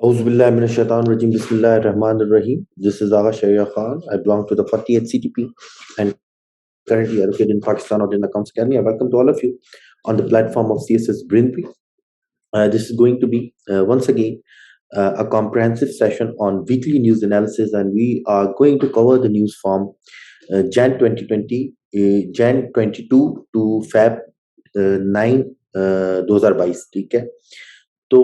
Auzubillahiminash-shaytanir-rajim. Bismillahir-rahmanir-rahim. This is Agha Sharia Khan. I belong to the 40th CTP and currently educated in Pakistan Audit and Accounts Academy. I welcome to all of you on the platform of CSS Brinby. This is going to be once again a comprehensive session on weekly news analysis, and we are going to cover the news from Jan 2020, Jan 22 to Feb 9 2022. ठीक है, तो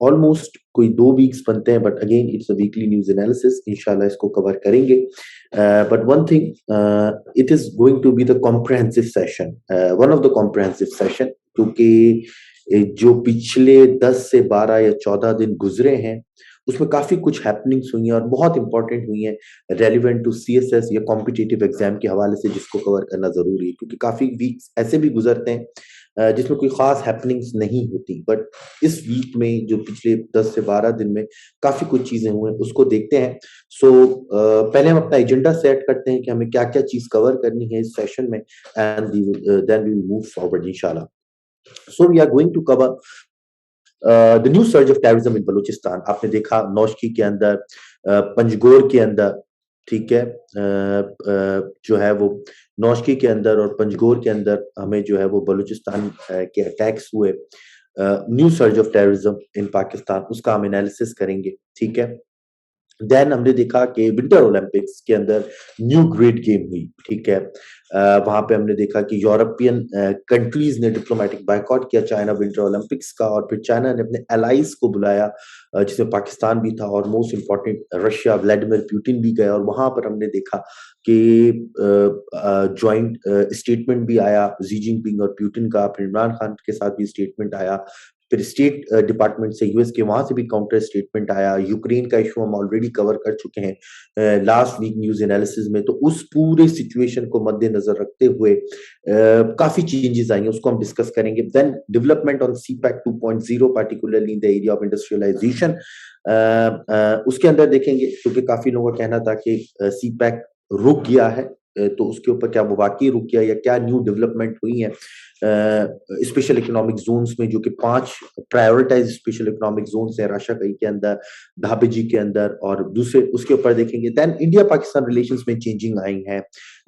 almost कोई 2 weeks बनते हैं, but again it's a weekly news analysis. इंशाल्लाह इसको cover करेंगे. But one thing, it is going to be the comprehensive session, one of the comprehensive session, क्योंकि जो पिछले 10 से 12 या 14 दिन गुजरे हैं उसमें काफी कुछ हैपनिंग्स हुई हैं और बहुत इंपॉर्टेंट हुई हैं रेलिवेंट टू सीएसएस या कॉम्पिटिटिव एग्जाम के हवाले से, जिसको कवर करना जरूरी है, क्योंकि काफी वीक्स ऐसे भी गुजरते हैं जिसमें कोई खास हैपनिंग्स नहीं होती. बट इस वीक में जो पिछले 10 से 12 दिन में काफी कुछ चीजें हुई हैं उसको देखते हैं. सो पहले हम अपना एजेंडा सेट करते हैं कि हमें क्या क्या चीज कवर करनी है इस सेशन में, and then we move forward इंशाल्लाह. So we are going to cover the new surge of terrorism in Balochistan. आपने देखा नौशकी के अंदर, पंजगोर के अंदर, ठीक है, जो है वो नौशकी के अंदर और पंजगोर के अंदर हमें जो है वो बलूचिस्तान के अटैक्स हुए. न्यू सर्ज ऑफ टेररिज्म इन पाकिस्तान, उसका हम एनालिसिस करेंगे. ठीक है, देन हमने देखा कि विंटर ओलंपिक्स के अंदर न्यू ग्रेड गेम हुई. ठीक है, वहां पे हमने देखा कि यूरोपियन कंट्रीज ने डिप्लोमेटिक बायकॉट किया चाइना विंटर ओलंपिक्स का, और फिर चाइना ने अपने एलाइज को बुलाया, जिसमें पाकिस्तान भी था और most important Russia, Vladimir Putin भी गए. और वहां पर हमने देखा कि ज्वाइंट स्टेटमेंट भी आया जी जिनपिंग और पुतिन का, फिर इमरान खान के साथ भी स्टेटमेंट आया, फिर स्टेट डिपार्टमेंट से यूएस के वहां से भी काउंटर स्टेटमेंट आया. यूक्रेन का इशू हम ऑलरेडी कवर कर चुके हैं लास्ट वीक न्यूज एनालिसिस में. तो उस पूरे सिचुएशन को मद्देनजर रखते हुए काफी चेंजेस आई हैं, उसको हम डिस्कस करेंगे. Then development on CPEC 2.0 particularly in the area of industrialisation, उसके अंदर देखेंगे, क्योंकि काफी लोगों का कहना था कि सीपैक रुक गया है, तो उसके ऊपर क्या वो वाकई रुक गया या क्या न्यू डेवलपमेंट हुई है स्पेशल इकोनॉमिक जोन्स में, जो कि 5 प्रायोरिटाइज स्पेशल इकोनॉमिक जोन्स हैं, राशाकई के अंदर, धाबेजी के अंदर, और दूसरे उसके ऊपर देखेंगे. देन इंडिया पाकिस्तान रिलेशंस में चेंजिंग आई है.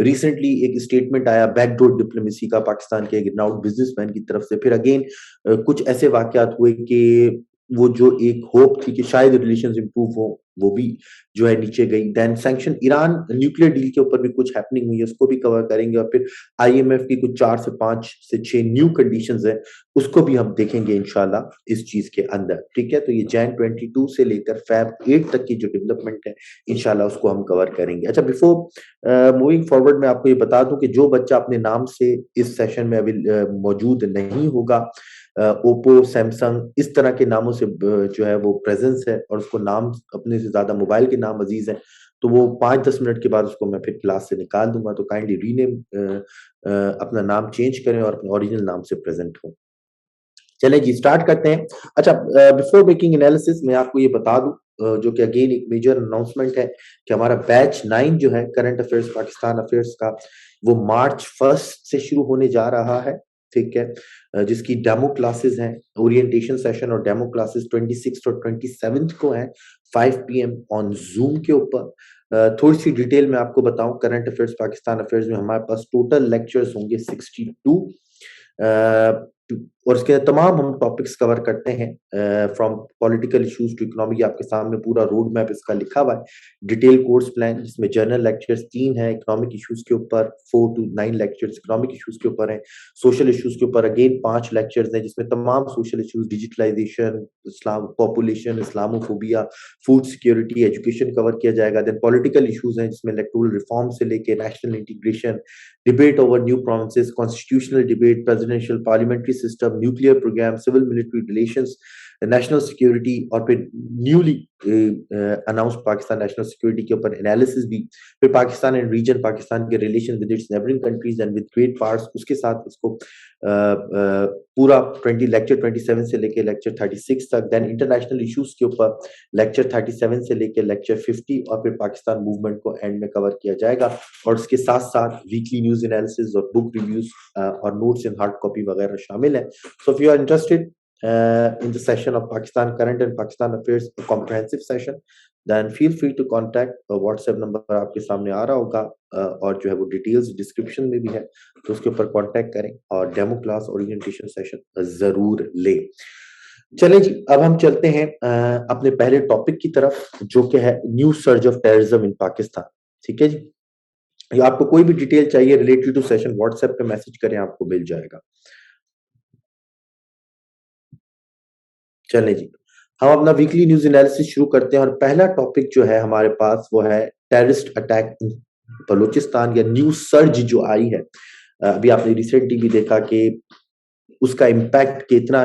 रिसेंटली एक स्टेटमेंट आया बैकडोर डिप्लोमेसी का पाकिस्तान के एक रिनाउंड बिजनेसमैन की तरफ से. फिर अगेन कुछ ऐसे वाकयात हुए कि वो जो एक होप थी कि शायद रिलेशंस इंप्रूव हो, वो भी जो है नीचे गई. Then sanction Iran nuclear deal के ऊपर भी कुछ हैपनिंग हुई है, उसको भी कवर करेंगे. और फिर आईएमएफ की कुछ 4 से 5 से 6 न्यू कंडीशंस है, उसको भी हम देखेंगे इंशाल्लाह इस चीज के अंदर. ठीक है, तो ये जैन 22 से लेकर फैब 8 तक की जो डेवलपमेंट है इंशाल्लाह उसको हम कवर करेंगे. अच्छा, बिफोर मूविंग फॉरवर्ड मैं आपको ये बता दूं कि जो बच्चा अपने नाम से इस सेशन में अभी मौजूद नहीं होगा, ओप्पो, सैमसंग, इस तरह के नामों से जो है वो प्रेजेंस है और उसको नाम अपने से ज्यादा मोबाइल के नाम अजीज है, तो वो 5-10 मिनट के बाद उसको मैं फिर क्लास से निकाल दूंगा. तो काइंडली रीनेम, अपना नाम चेंज करें और अपने ओरिजिनल नाम से प्रेजेंट हो. चले जी, स्टार्ट करते हैं. अच्छा, बिफोर मेकिंग एनालिसिस मैं आपको ये बता दूं, जो कि अगेन एक मेजर अनाउंसमेंट है कि हमारा बैच 9 जो है करंट अफेयर्स पाकिस्तान अफेयर्स का, वो मार्च 1 से शुरू होने जा रहा है. ठीक है, जिसकी डेमो क्लासेस हैं, ओरिएंटेशन सेशन और डेमो क्लासेस 26 और 27 को हैं 5 PM ऑन जूम के ऊपर. थोड़ी सी डिटेल में आपको बताऊं, करंट अफेयर्स पाकिस्तान अफेयर्स में हमारे पास टोटल लेक्चर्स होंगे 62, और इसके तमाम हम टॉपिक्स कवर करते हैं, from political issues to economy. आपके सामने पूरा रोड मैप इसका लिखा हुआ है, डिटेल कोर्स प्लान, जिसमें जर्नल लेक्चर्स 3 है इकोनॉमिक इश्यूज के ऊपर, 4 to 9 लेक्चर्स इकोनॉमिक इश्यूज के ऊपर हैं. सोशल इश्यूज के ऊपर अगेन 5 लेक्चर्स हैं, जिसमें तमाम social issues, digitalisation, Islam, population, Islamophobia, food security, education cover किया जाएगा. देन पॉलिटिकल इश्यूज हैं, जिसमें इलेक्टोरल रिफॉर्म से लेके national integration, debate over new provinces, constitutional debate, presidential parliamentary system, nuclear programme, civil military relations, national security, और फिर newly announced Pakistan national security के ऊपर एनालिसिस भी. फिर पाकिस्तान एंड रीजन, पाकिस्तान के relation with its neighbouring countries and with great parts, उसके साथ इसको पूरा 20 लेक्चर 27 से लेके लेक्चर 36 तक. देन इंटरनेशनल इश्यूज के ऊपर लेक्चर 37 से लेके लेक्चर 50, और फिर पाकिस्तान मूवमेंट को एंड में कवर किया जाएगा. और इसके साथ साथ वीकली न्यूज एनालिसिस और बुक रिव्यूज और नोट्स इन हार्ड कॉपी वगैरह शामिल है. So if you are interested, in the session of Pakistan Current and Pakistan Affairs, a comprehensive session, then feel free to contact. WhatsApp number आपके सामने आ रहा होगा, और जो है वो डिटेल्स डिस्क्रिप्शन में भी है, तो उसके ऊपर कांटेक्ट करें और डेमो क्लास ओरिएंटेशन सेशन जरूर लें। चलें जी, अब हम चलते हैं अपने पहले टॉपिक की तरफ, जो कि है न्यू सर्ज ऑफ टेररिज्म इन पाकिस्तान। ठीक है जी, या आपको कोई भी डिटेल चाहिए रिलेटेड टू सेशन, व्हाट्सएप पे मैसेज करें, आपको मिल जाएगा। चलें जी, हम अपना वीकली न्यूज एनालिसिस शुरू करते हैं और पहला टॉपिक जो है हमारे पास वो है टेररिस्ट अटैक इन बलूचिस्तान, या न्यू सर्ज जो आई है। अभी आपने रिसेंटली भी देखा कि उसका इम्पैक्ट कितना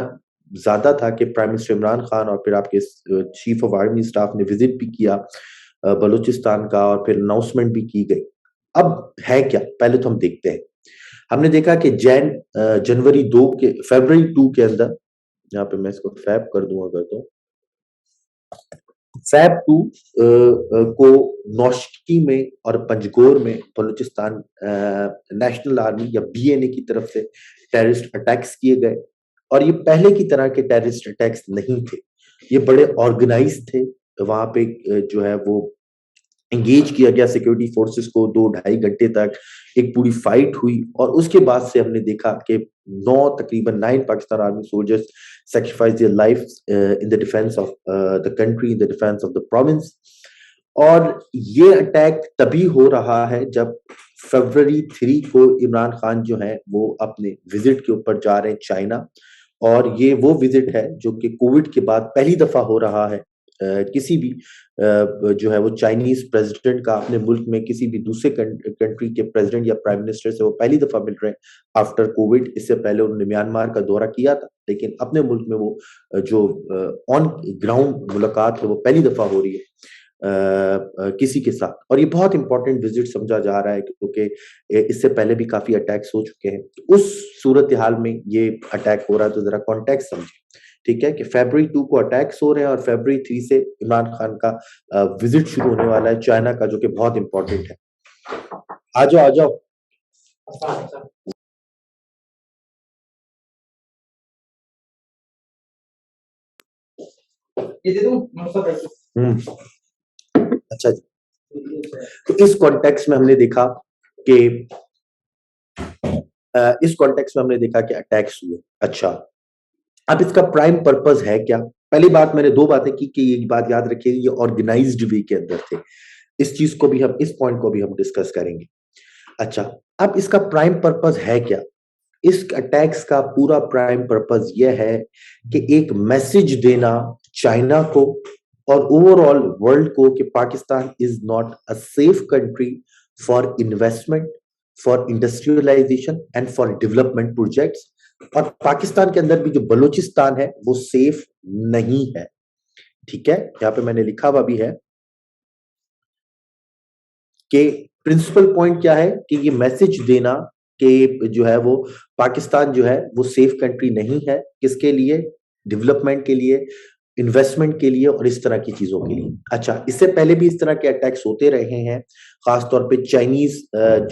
ज्यादा था कि प्राइम मिनिस्टर इमरान खान और फिर आपके चीफ ऑफ आर्मी स्टाफ ने विजिट भी किया बलूचिस्तान का, और फिर अनाउंसमेंट भी की गई। अब है क्या, पहले तो हम देखते हैं। हमने देखा कि फरवरी 2 के अंदर, यहाँ पे मैं इसको फैब कर दूं अगर, तो फैब 2 को नौशकी में और पंजगोर में बलूचिस्तान नेशनल आर्मी या बीएनए की तरफ से टेररिस्ट अटैक्स किए गए, और ये पहले की तरह के टेररिस्ट अटैक्स नहीं थे, ये बड़े ऑर्गेनाइज थे। वहां पे जो है वो एंगेज किया गया सिक्योरिटी फोर्सेस को, 2-2.5 घंटे तक एक पूरी फाइट हुई, और उसके बाद से हमने देखा कि तकरीबन 9 Pakistan army soldiers sacrifice their lives in the defense of the country, in the defense of the province। और ये अटैक तभी हो रहा है जब फरवरी 3 को इमरान खान जो है वो अपने विजिट के ऊपर जा रहे हैं चाइना, और ये वो विजिट है जो कि कोविड के बाद पहली दफा हो रहा है। किसी भी जो है वो चाइनीज प्रेसिडेंट का अपने मुल्क में किसी भी दूसरे कंट्री के प्रेसिडेंट या प्राइम मिनिस्टर से वो पहली दफा मिल रहे हैं आफ्टर कोविड। इससे पहले उन्होंने म्यांमार का दौरा किया था, लेकिन अपने मुल्क में वो जो ऑन ग्राउंड मुलाकात है वो पहली दफा हो रही है किसी के साथ, और ये बहुत इंपॉर्टेंट विजिट समझा जा रहा है, क्योंकि इससे पहले भी काफी अटैक्स हो चुके हैं। उस सूरत हाल में ये अटैक हो रहा है, तो जरा कॉन्टेक्स्ट समझे। ठीक है कि फरवरी 2 को अटैक्स हो रहे हैं और फरवरी 3 से इमरान खान का विजिट शुरू होने वाला है चाइना का, जो कि बहुत इंपॉर्टेंट है। आ जाओ आ जाओ। ये दे दूं? अच्छा जी, तो इस कॉन्टेक्स्ट में हमने देखा कि अटैक्स हुए। अच्छा, अब इसका प्राइम पर्पस है क्या? पहली बात, मैंने 2 बातें की कि ये बात याद रखिए, ये ऑर्गेनाइज्ड वे के अंदर थे। इस चीज को भी हम, इस पॉइंट को भी हम डिस्कस करेंगे। अच्छा, अब इसका प्राइम पर्पस है क्या? इस अटैक्स का पूरा प्राइम पर्पस यह है कि एक मैसेज देना चाइना को और ओवरऑल वर्ल्ड को कि Pakistan is not a safe country for investment, for industrialisation and for development projects. और पाकिस्तान के अंदर भी जो बलूचिस्तान है वो सेफ नहीं है। ठीक है, यहाँ पे मैंने लिखा हुआ भी है कि प्रिंसिपल पॉइंट क्या है कि ये मैसेज देना कि जो है वो पाकिस्तान जो है वो सेफ कंट्री नहीं है। किसके लिए? डेवलपमेंट के लिए, इन्वेस्टमेंट के लिए और इस तरह की चीजों के लिए। अच्छा, इससे पहले भी इस तरह के अटैक्स होते रहे हैं, खासतौर पे चाइनीज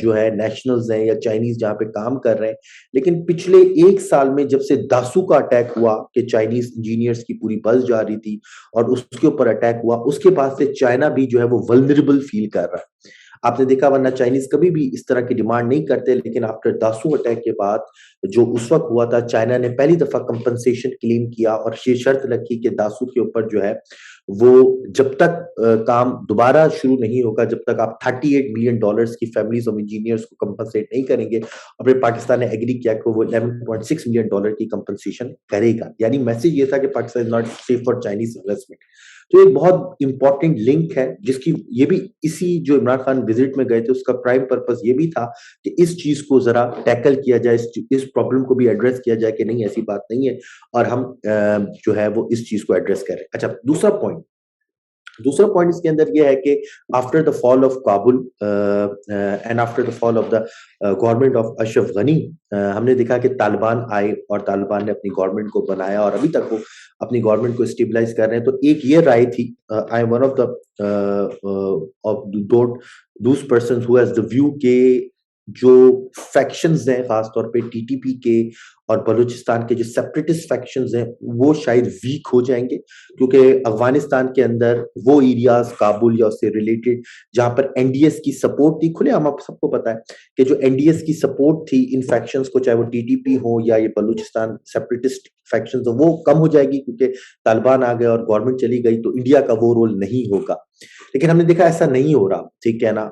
जो है नेशनल्स हैं या चाइनीज जहां पे काम कर रहे हैं। लेकिन पिछले 1 साल में जब से दासू का अटैक हुआ कि चाइनीज इंजीनियर्स की पूरी बस जा रही थी और उसके ऊपर अटैक हुआ, उसके बाद से चाइना भी जो है वो वल्नरेबल फील कर रहा है। आपने देखा, वरना चाइनीज कभी भी इस तरह की डिमांड नहीं करते, लेकिन आफ्टर दासू अटैक के बाद जो उस वक्त हुआ था, चाइना ने पहली दफा कंपनसेशन क्लेम किया और ये शर्त रखी कि दासू के ऊपर जो है वो जब तक काम दोबारा शुरू नहीं होगा, जब तक आप $38 मिलियन की फैमिलीज ऑफ इंजीनियर्स को कंपनसेट नहीं करेंगे। और फिर पाकिस्तान ने एग्री किया कि वो $11.6 मिलियन की कंपनसेशन करेगा। यानी मैसेज ये था कि Pakistan is not safe for Chinese investment. तो एक बहुत इंपॉर्टेंट लिंक है, जिसकी ये भी इसी जो इमरान खान विजिट में गए थे उसका प्राइम पर्पस ये भी था कि इस चीज को जरा टैकल किया जाए, इस प्रॉब्लम को भी एड्रेस किया जाए कि नहीं ऐसी बात नहीं है, और हम जो है वो इस चीज को एड्रेस करें। अच्छा, दूसरा पॉइंट इसके अंदर ये है कि after the fall of Kabul and after the fall of the government of Ashraf Ghani, हमने देखा कि तालिबान आए और तालिबान ने अपनी गवर्नमेंट को बनाया और अभी तक वो अपनी गवर्नमेंट को स्टेबलाइज कर रहे हैं। तो एक ये राय थी, I am one of the those persons who has the view के जो फैक्शंस हैं खासतौर पे टीटीपी के और बलूचिस्तान के जो सेपरेटिस्ट फैक्शंस हैं वो शायद वीक हो जाएंगे, क्योंकि अफगानिस्तान के अंदर वो एरियाज काबुल या उससे रिलेटेड जहां पर एनडीएस की सपोर्ट थी, खुले हम आप सबको पता है कि जो एनडीएस की सपोर्ट थी इन फैक्शंस को, चाहे वो टीटीपी हो या ये बलूचिस्तान सेपरेटिस्ट फैक्शंस हो, वो कम हो जाएगी क्योंकि तालिबान आ गए और गवर्नमेंट चली गई तो इंडिया का वो रोल नहीं होगा। लेकिन हमने देखा ऐसा नहीं हो रहा, ठीक है ना।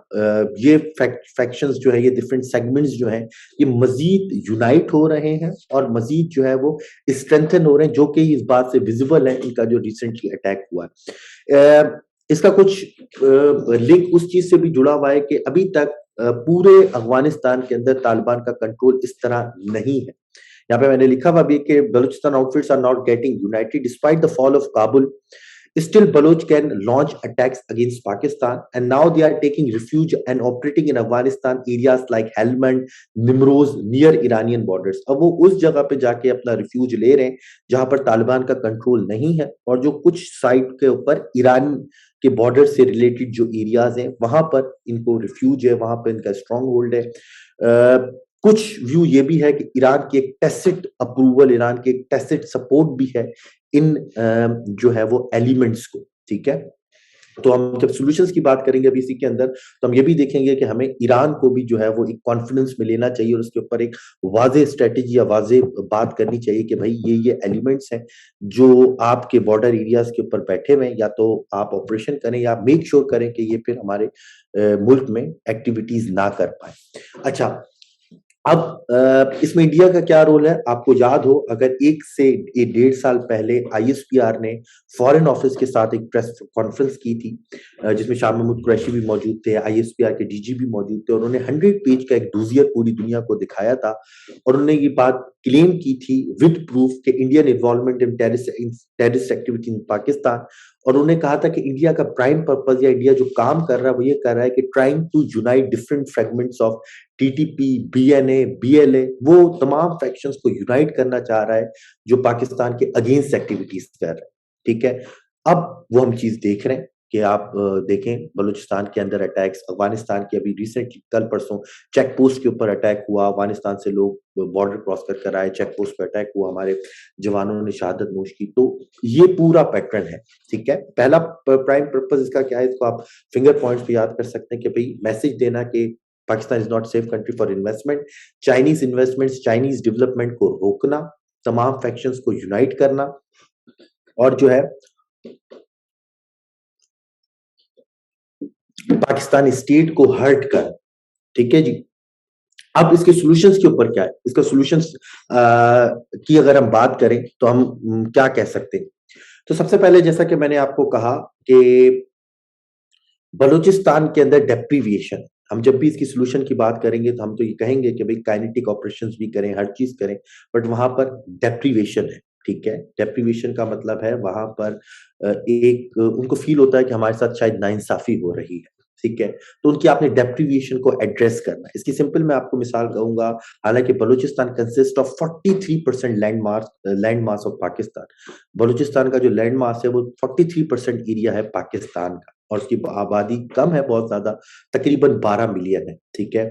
ये फैक्शंस जो है, ये डिफरेंट सेगमेंट्स जो हैं, ये मजीद यूनाइट हो रहे हैं और मजीद जो है वो स्ट्रेंथन हो रहे हैं, जो कि इस बात से विजिबल है इनका जो रिसेंटली अटैक हुआ है। इसका कुछ लिंक उस चीज से भी जुड़ा हुआ है कि अभी तक पूरे अफगानिस्तान के अंदर तालिबान का कंट्रोल इस तरह नहीं है। यहाँ पे मैंने लिखा हुआ भी कि Balochistan outfits are not getting united despite the fall of Kabul. Still, Baloch can launch attacks against Pakistan, and now they are taking refuge and operating in Afghanistan areas like Helmand, Nimroz, near Iranian borders. अब वो उस जगह पे जाके अपना refuse ले रहे हैं जहां पर तालिबान का कंट्रोल नहीं है, और जो कुछ साइट के ऊपर ईरान के बॉर्डर से रिलेटेड जो एरियाज हैं वहां पर इनको रिफ्यूज है, वहां पर इनका स्ट्रॉन्ग होल्ड है। कुछ व्यू ये भी है कि ईरान की एक टैसिट अप्रूवल, ईरान की एक टैसिट सपोर्ट भी है इन जो है वो एलिमेंट्स को, ठीक है। तो हम जब सॉल्यूशंस की बात करेंगे अभी इसी के अंदर, तो हम ये भी देखेंगे कि हमें ईरान को भी जो है वो एक कॉन्फिडेंस में लेना चाहिए और उसके ऊपर एक वाजे स्ट्रेटेजी या वाजे बात करनी चाहिए कि भाई ये एलिमेंट्स हैं जो आपके बॉर्डर एरियाज के ऊपर बैठे हुए हैं, या तो आप ऑपरेशन करें या मेक श्योर करें कि ये फिर हमारे मुल्क में एक्टिविटीज ना कर पाए। अच्छा, अब इसमें इंडिया का क्या रोल है? आपको याद हो, अगर 1 से 1.5 साल पहले आईएसपीआर ने फॉरेन ऑफिस के साथ एक प्रेस कॉन्फ्रेंस की थी, जिसमें शाह महमूद कुरैशी भी मौजूद थे, आईएसपीआर के डीजी भी मौजूद थे, और उन्होंने 100 पेज का एक डोजियर पूरी दुनिया को दिखाया था और उन्होंने ये बात क्लेम की थी विद प्रूफ कि Indian involvement in terrorist activity in Pakistan. और उन्होंने कहा था कि इंडिया का प्राइम पर्पस या इंडिया जो काम कर रहा है वो ये कर रहा है कि trying to unite different fragments of TTP, BNA, BLA, वो तमाम फैक्शंस को यूनाइट करना चाह रहा है जो पाकिस्तान के अगेंस्ट एक्टिविटीज कर रहे हैं, ठीक है। अब वो हम चीज देख रहे हैं कि आप देखें बलूचिस्तान के अंदर अटैक्स, अफगानिस्तान के अभी रिसेंटली कल परसों चेक पोस्ट के ऊपर अटैक हुआ, अफगानिस्तान से लोग बॉर्डर क्रॉस कर आए, चेक पोस्ट पे अटैक हुआ, हमारे जवानों ने शहादत नोश की। तो ये पूरा पैटर्न है, ठीक है। पहला प्राइम पर्पस इसका क्या है, इसको आप फिंगर पॉइंट्स पे याद कर सकते हैं कि भाई मैसेज देना कि Pakistan is not safe country for investment, Chinese investments, Chinese development को रोकना, तमाम फैक्शंस को यूनाइट करना, और जो है पाकिस्तानी स्टेट को हर्ट कर, ठीक है जी। अब इसके सॉल्यूशंस के ऊपर क्या है, इसका सॉल्यूशंस की अगर हम बात करें तो हम क्या कह सकते हैं। तो सबसे पहले जैसा कि मैंने आपको कहा कि बलूचिस्तान के अंदर डेप्रीविएशन, हम जब भी इसकी सॉल्यूशन की बात करेंगे तो हम तो ये कहेंगे कि भाई काइनेटिक ऑपरेशंस भी करें, हर चीज करें, बट वहां पर डेप्रीविएशन है, ठीक है। डेप्रीविएशन का मतलब है वहां पर एक उनको फील होता है कि हमारे साथ शायद नाइंसाफी हो रही है, ठीक है। तो उनकी आपने डेप्रीविएशन को एड्रेस करना है। इसकी सिंपल मैं आपको मिसाल कहूंगा, हालांकि Balochistan consist of 43% land mass of Pakistan. Balochistan का जो लैंड मास है वो 43% एरिया है पाकिस्तान का, और उसकी आबादी कम है बहुत ज्यादा, तकरीबन 12 मिलियन है, ठीक है।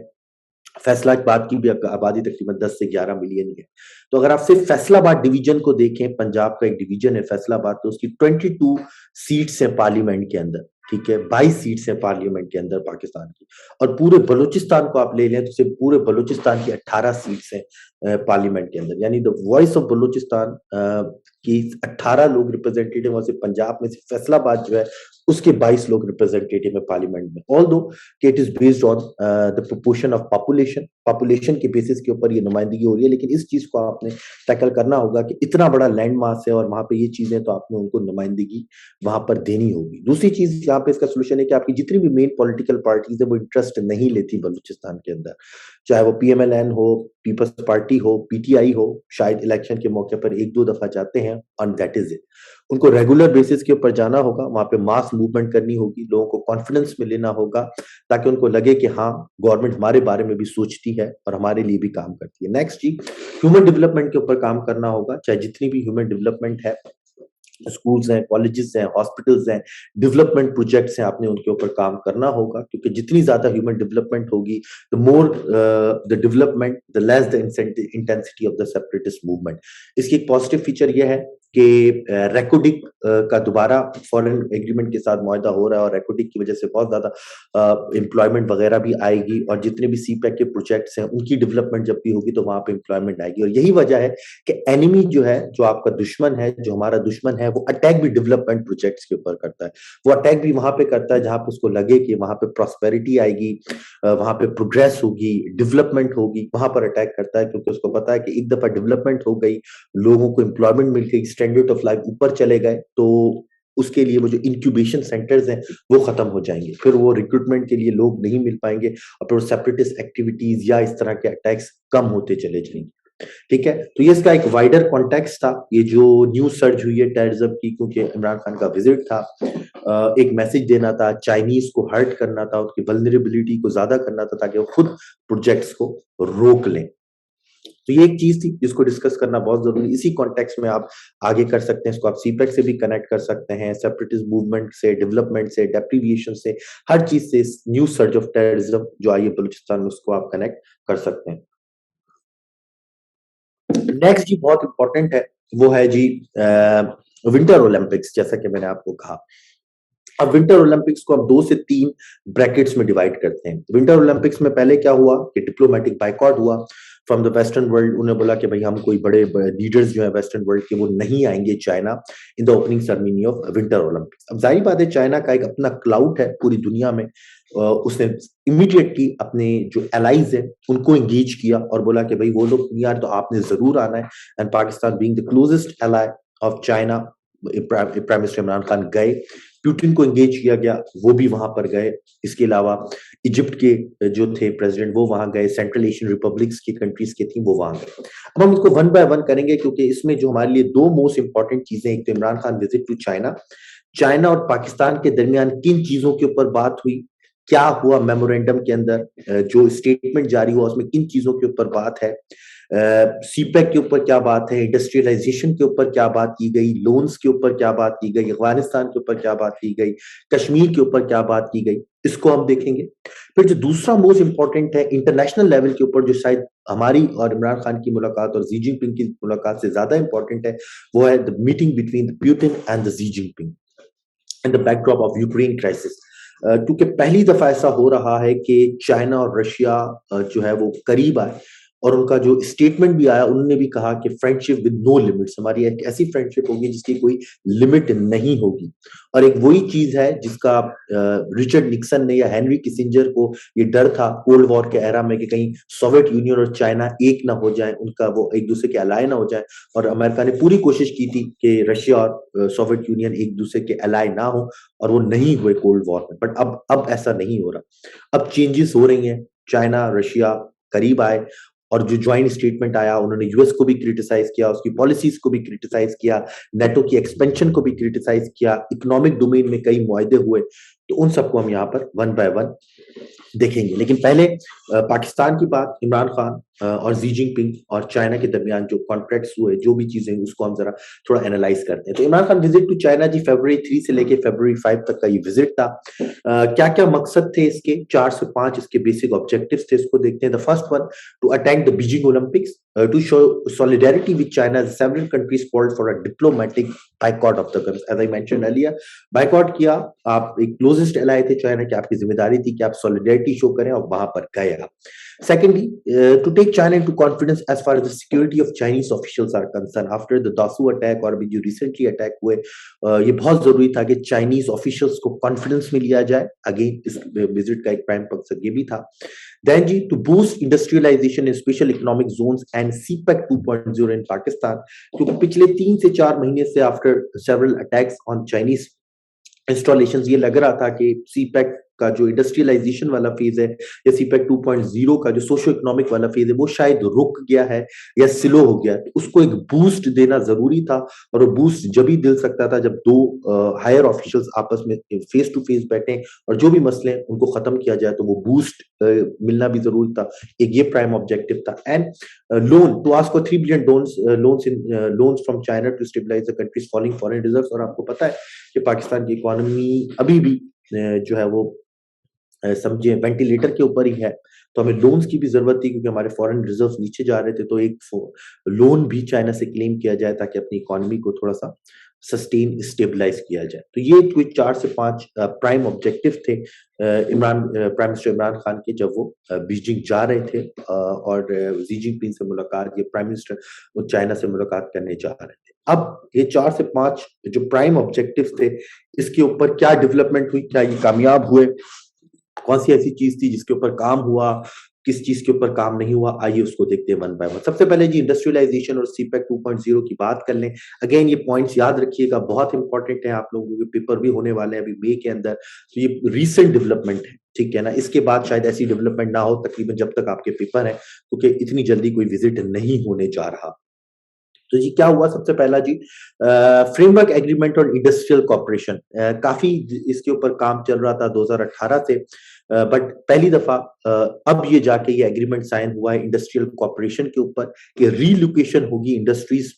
फैसलाबाद की भी आबादी तकरीबन 10 से 11 मिलियन ही है। तो अगर आप सिर्फ फैसलाबाद डिवीजन को देखें, पंजाब का एक डिवीजन है फैसलाबाद, तो उसकी 22 सीट्स है पार्लियामेंट के अंदर, ठीक है। 22 सीट्स है पार्लियामेंट के अंदर पाकिस्तान की, और पूरे बलूचिस्तान को आप ले लें तो सिर्फ पूरे बलूचिस्तान की 18 सीट्स हैं पार्लियामेंट के अंदर, यानी द वॉइस ऑफ बलूचिस्तान की 18 लोग रिप्रेजेंटेटिव, और सिर्फ पंजाब में सिर्फ फैसलाबाद जो है उसके 22 लोग रिप्रेजेंटेटिव है पार्लियामेंट में। ऑल्दो कि it is based on the proportion of population के बेसिस के ऊपर ये नुमाइंदगी हो रही है, लेकिन इस चीज को आपने टैकल करना होगा कि इतना बड़ा लैंड मास है और वहां पे ये चीजें, तो आपने उनको नुमाइंदगी वहां पर देनी होगी। दूसरी चीज यहाँ पे इसका सोल्यूशन है कि आपकी जितनी भी मेन पॉलिटिकल पार्टीज है वो इंटरेस्ट नहीं लेती बलूचिस्तान के अंदर, चाहे वो पीएमएलएन हो, पीपल्स पार्टी हो, पीटीआई हो, शायद इलेक्शन के मौके पर 1-2 दफा जाते हैं, एंड दैट इज इट। उनको रेगुलर बेसिस के ऊपर जाना होगा, वहां पे मास मूवमेंट करनी होगी, लोगों को कॉन्फिडेंस में लेना होगा, ताकि उनको लगे कि हाँ, गवर्नमेंट हमारे बारे में भी सोचती है और हमारे लिए भी काम करती है। नेक्स्ट जी, ह्यूमन डेवलपमेंट के ऊपर काम करना होगा, चाहे जितनी भी ह्यूमन डेवलपमेंट है स्कूल्स हैं, कॉलेजेस हैं, हॉस्पिटल्स हैं, डेवलपमेंट प्रोजेक्ट्स हैं, आपने उनके ऊपर काम करना होगा, क्योंकि जितनी ज्यादा ह्यूमन डेवलपमेंट होगी, the more the development, the less the intensity of the separatist movement. इसकी एक पॉजिटिव फीचर यह है कि रेकोडिक का दोबारा फॉरेन एग्रीमेंट के साथ मुआहदा हो रहा है, और रेकोडिक की वजह से बहुत ज्यादा एम्प्लॉयमेंट वगैरह भी आएगी, और जितने भी सी पैक के प्रोजेक्ट्स हैं उनकी डेवलपमेंट जब भी होगी तो वहां पे एम्प्लॉयमेंट आएगी। और यही वजह है कि एनिमी जो है, जो आपका दुश्मन है, जो हमारा दुश्मन है, वो अटैक भी डेवलपमेंट प्रोजेक्ट्स के ऊपर करता है। वो अटैक भी वहां पे करता है जहां पे उसको लगे कि वहां पे प्रॉस्पेरिटी आएगी, वहां पे प्रोग्रेस होगी, डेवलपमेंट होगी, वहां पर अटैक करता है, क्योंकि उसको पता है कि एक दफा डेवलपमेंट हो गई, लोगों को एम्प्लॉयमेंट मिल गई, स्टैंडर्ड ऑफ लाइफ ऊपर चले गए, तो उसके लिए वो जो इंक्यूबेशन सेंटर्स हैं वो खत्म हो जाएंगे, फिर वो रिक्रूटमेंट के लिए लोग नहीं मिल पाएंगे, और फिर सेपरेटिस्ट एक्टिविटीज या इस तरह के अटैक्स कम होते चले जाएंगे। ठीक है, तो ये इसका एक वाइडर कॉन्टेक्स्ट था, ये जो न्यूज सर्ज हुई है टेररिज्म की, क्योंकि इमरान खान का विजिट था, एक मैसेज देना था, चाइनीज को हर्ट करना था, उसकी वल्नरेबिलिटी को ज्यादा करना था, ताकि वो खुद प्रोजेक्ट्स को रोक लें। तो ये एक चीज थी जिसको डिस्कस करना बहुत जरूरी। इसी कॉन्टेक्स्ट में आप आगे कर सकते हैं, इसको आप सीपेक से भी कनेक्ट कर सकते हैं, सेपरेटिस्ट मूवमेंट से, डेवलपमेंट से, डेप्रीविएशन से, हर चीज से न्यू सर्ज ऑफ टेररिज्म जो आई है बलूचिस्तान में, उसको आप कनेक्ट कर सकते हैं। नेक्स्ट जी बहुत इंपॉर्टेंट है, वो है जी विंटर ओलंपिक्स। जैसा कि मैंने आपको कहा, अब विंटर ओलंपिक्स को हम 2 से 3 ब्रैकेट्स में डिवाइड करते हैं। विंटर ओलंपिक्स में पहले क्या हुआ कि डिप्लोमेटिक बाइकॉट हुआ फ्रॉम द वेस्टर्न वर्ल्ड। उन्हें बोला कि भाई हम कोई बड़े लीडर्स जो है वेस्टर्न वर्ल्ड के, वो नहीं आएंगे China in the opening ceremony of winter Olympics. अब जाहिर बात है, चाइना का एक अपना क्लाउड है पूरी दुनिया में। उसने इमीडिएटली अपने जो एलाइज है उनको एंगेज किया और बोला कि भाई वो लोग यार, तो आपने जरूर आना है। And Pakistan being the closest ally of China, prime minister Imran Khan गए, प्यूटिन को एंगेज किया गया, वो भी वहां पर गए। इसके अलावा इजिप्ट के जो थे प्रेसिडेंट वो वहां गए, सेंट्रल एशियन रिपब्लिक्स की कंट्रीज के थी वो वहां गए। अब हम इसको वन बाय वन करेंगे, क्योंकि इसमें जो हमारे लिए 2 मोस्ट इंपॉर्टेंट चीजें, एक तो Imran Khan visit to China, China और पाकिस्तान के दरमियान किन चीजों के ऊपर बात हुई, क्या हुआ मेमोरेंडम के अंदर, जो स्टेटमेंट जारी हुआ उसमें किन चीजों के ऊपर बात है, सीपेक के ऊपर क्या बात है, इंडस्ट्रियलाइजेशन के ऊपर क्या बात की गई, लोन्स के ऊपर क्या बात की गई, अफगानिस्तान के ऊपर क्या बात की गई, कश्मीर के ऊपर क्या बात की गई, इसको हम देखेंगे। फिर जो दूसरा मोस्ट इंपॉर्टेंट है इंटरनेशनल लेवल के ऊपर, जो शायद हमारी और इमरान खान की मुलाकात और जी जिनपिंग की मुलाकात से ज्यादा इंपॉर्टेंट है, वो है the meeting between the Putin and the Xi Jinping in the backdrop of Ukraine crisis. क्योंकि पहली दफा ऐसा हो रहा है कि चाइना और रशिया जो है वो करीब आए, और उनका जो स्टेटमेंट भी आया, उन्होंने भी कहा कि फ्रेंडशिप विद नो लिमिट्स, हमारी एक ऐसी फ्रेंडशिप होगी जिसकी कोई लिमिट नहीं होगी। और एक वही चीज है जिसका रिचर्ड निक्सन ने या हेनरी किसिंजर को ये डर था कोल्ड वॉर के एरा में, कि कहीं सोवियत यूनियन और चाइना एक ना हो जाए, उनका वो एक दूसरे के अलाय ना हो जाए। और अमेरिका ने पूरी कोशिश की थी कि रशिया और सोवियत यूनियन एक दूसरे के अलाय ना हो, और वो नहीं हुए कोल्ड वॉर में। बट अब ऐसा नहीं हो रहा, अब चेंजेस हो रही हैं, चाइना रशिया करीब आए, और जो ज्वाइंट स्टेटमेंट आया, उन्होंने यूएस को भी क्रिटिसाइज किया, उसकी पॉलिसीज को भी क्रिटिसाइज किया, नेटो की एक्सपेंशन को भी क्रिटिसाइज किया, इकोनॉमिक डोमेन में कई मुआहदे हुए। तो उन सबको हम यहाँ पर वन बाय वन देखेंगे। लेकिन पहले पाकिस्तान की बात, इमरान खान और जी जिनपिंग और चाइना के दरमियान जो कॉन्ट्रैक्ट्स हुए, जो भी चीजें, उसको हम जरा थोड़ा एनालाइज करते हैं। तो Imran Khan visit to China ji, फरवरी 3 से लेके फरवरी 5 तक का ये विजिट था। क्या क्या मकसद थे इसके, 4 से 5 इसके बेसिक ऑब्जेक्टिव्स थे, इसको देखते हैं। The first one, to attend the Beijing Olympics, to show solidarity with China, several countries called for a diplomatic boycott of the games. As I mentioned earlier, boycott किया, आप एक closest ally थे China की, आपकी जिम्मेदारी थी कि आप solidarity show करें, और वहां पर गए आप। Secondly, to take China into confidence as far as the security of Chinese officials are concerned. After the Dasu attack और भी जो recently attack हुए, ये बहुत जरूरी था कि Chinese officials को confidence में लिया जाए। अगेन इस विजिट का एक प्राइम मकसद ये भी था। Then ji, to boost industrialization in special economic zones and CPEC 2.0 in Pakistan, क्योंकि पिछले 3 से 4 महीने से after several attacks on Chinese installation, ये लग रहा था कि सीपेक का जो इंडस्ट्रियलाइजेशन वाला फेज है या सीपैक 2.0 का जो सोशो इकोनॉमिक वाला फेज है वो शायद रुक गया है या स्लो हो गया है। तो उसको एक बूस्ट देना जरूरी था और वो बूस्ट जब ही दिल सकता था जब दो हायर ऑफिशियल्स आपस में फेस टू फेस बैठे और जो भी मसले हैं उनको खत्म किया जाए, तो वो बूस्ट मिलना भी जरूरी था। एक ये प्राइम ऑब्जेक्टिव था। And loan to ask for 3 billion loans from China to stabilise the country's falling foreign reserves. और आपको पता है कि पाकिस्तान की इकोनॉमी अभी भी जो है वो समझिए वेंटिलेटर के ऊपर ही है, तो हमें लोन्स की भी जरूरत थी क्योंकि हमारे फॉरेन रिजर्व्स नीचे जा रहे थे। तो एक लोन भी चाइना से क्लेम किया जाए ताकि अपनी इकोनॉमी को थोड़ा सा सस्टेन स्टेबलाइज किया जाए। तो ये कुछ 4 से 5 प्राइम ऑब्जेक्टिव थे प्राइम मिनिस्टर इमरान खान के जब वो बीजिंग जा रहे थे और शी जिनपिंग से मुलाकात, ये प्राइम मिनिस्टर वो चाइना से मुलाकात करने जा रहे थे। अब ये 4 से 5 जो प्राइम ऑब्जेक्टिव्स थे, इसके ऊपर क्या डेवलपमेंट हुई, क्या ये कामयाब हुए, कौन सी ऐसी चीज थी जिसके ऊपर काम हुआ, किस चीज के ऊपर काम नहीं हुआ, आइए उसको देखते हैं वन बाय वन। सबसे पहले जी इंडस्ट्रियलाइजेशन और सीपैक 2.0 की बात कर लें। अगेन ये पॉइंट्स याद रखिएगा, बहुत इंपॉर्टेंट है, आप लोगों के पेपर भी होने वाले हैं अभी मई के अंदर। तो ये रीसेंट डेवलपमेंट है, ठीक है ना। इसके बाद शायद ऐसी डेवलपमेंट ना हो तकरीबन जब तक आपके पेपर है, क्योंकि इतनी जल्दी कोई विजिट नहीं होने जा रहा। तो जी क्या हुआ, सबसे पहला जी फ्रेमवर्क एग्रीमेंट और इंडस्ट्रियल कॉर्पोरेशन, काफी इसके ऊपर काम चल रहा था 2018 से, बट पहली दफा अब ये जाके ये एग्रीमेंट साइन हुआ है इंडस्ट्रियल कॉर्पोरेशन के ऊपर कि रीलोकेशन होगी इंडस्ट्रीज।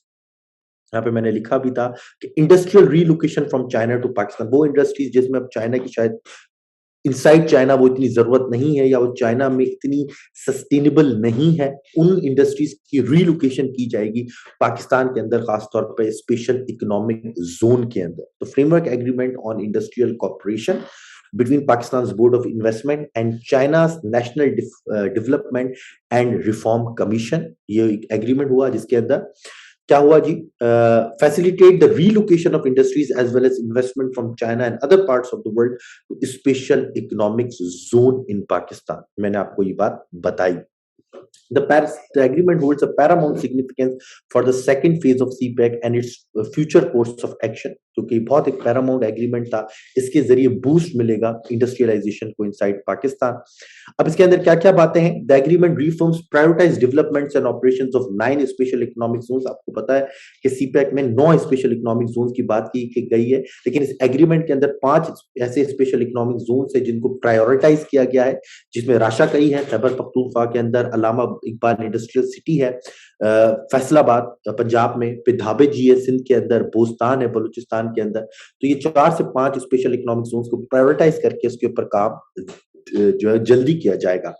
यहाँ पे मैंने लिखा भी था कि industrial relocation from China to Pakistan, वो इंडस्ट्रीज जिसमें अब चाइना की शायद इनसाइड चाइना वो इतनी जरूरत नहीं है या वो चाइना में इतनी सस्टेनेबल नहीं है, उन इंडस्ट्रीज की रीलोकेशन की जाएगी पाकिस्तान के अंदर, खासतौर पर स्पेशल इकोनॉमिक जोन के अंदर। तो framework agreement on industrial corporation between Pakistan's Board of Investment and China's National Development and Reform Commission, ये एक एग्रीमेंट हुआ जिसके अंदर क्या हुआ जी, facilitate the relocation of industries as well as investment from China and other parts of the world to special economic zone in Pakistan। मैंने आपको ये बात बताई। The agreement holds a paramount significance for the second phase of CPEC and its future course of action, क्योंकि बहुत एक Paramount agreement था, इसके जरिए बूस्ट मिलेगा इंडस्ट्रियलाइजेशन को इनसाइड पाकिस्तान। अब इसके अंदर क्या क्या बातें हैं, the agreement reforms prioritise developments and operations of 9 special economic zones. आपको पता है कि सीपैक में 9 स्पेशल इकोनॉमिक जोन्स की बात की गई है, लेकिन इस एग्रीमेंट के अंदर 5 ऐसे स्पेशल इकोनॉमिक जोन्स है जिनको प्रायोरिटाइज किया गया है, जिसमें राशा कई है, खैबर पख्तूनख्वा के अंदर अलामा इकबाल इंडस्ट्रियल सिटी है, फैसलाबाद पंजाब में, पिधाबे जी है सिंध के अंदर, बोस्तान है बलूचिस्तान के अंदर। तो ये 4 से 5 स्पेशल इकोनॉमिक जोन्स को प्रायोरिटाइज करके इसके ऊपर काम जो है जल्दी किया जाएगा।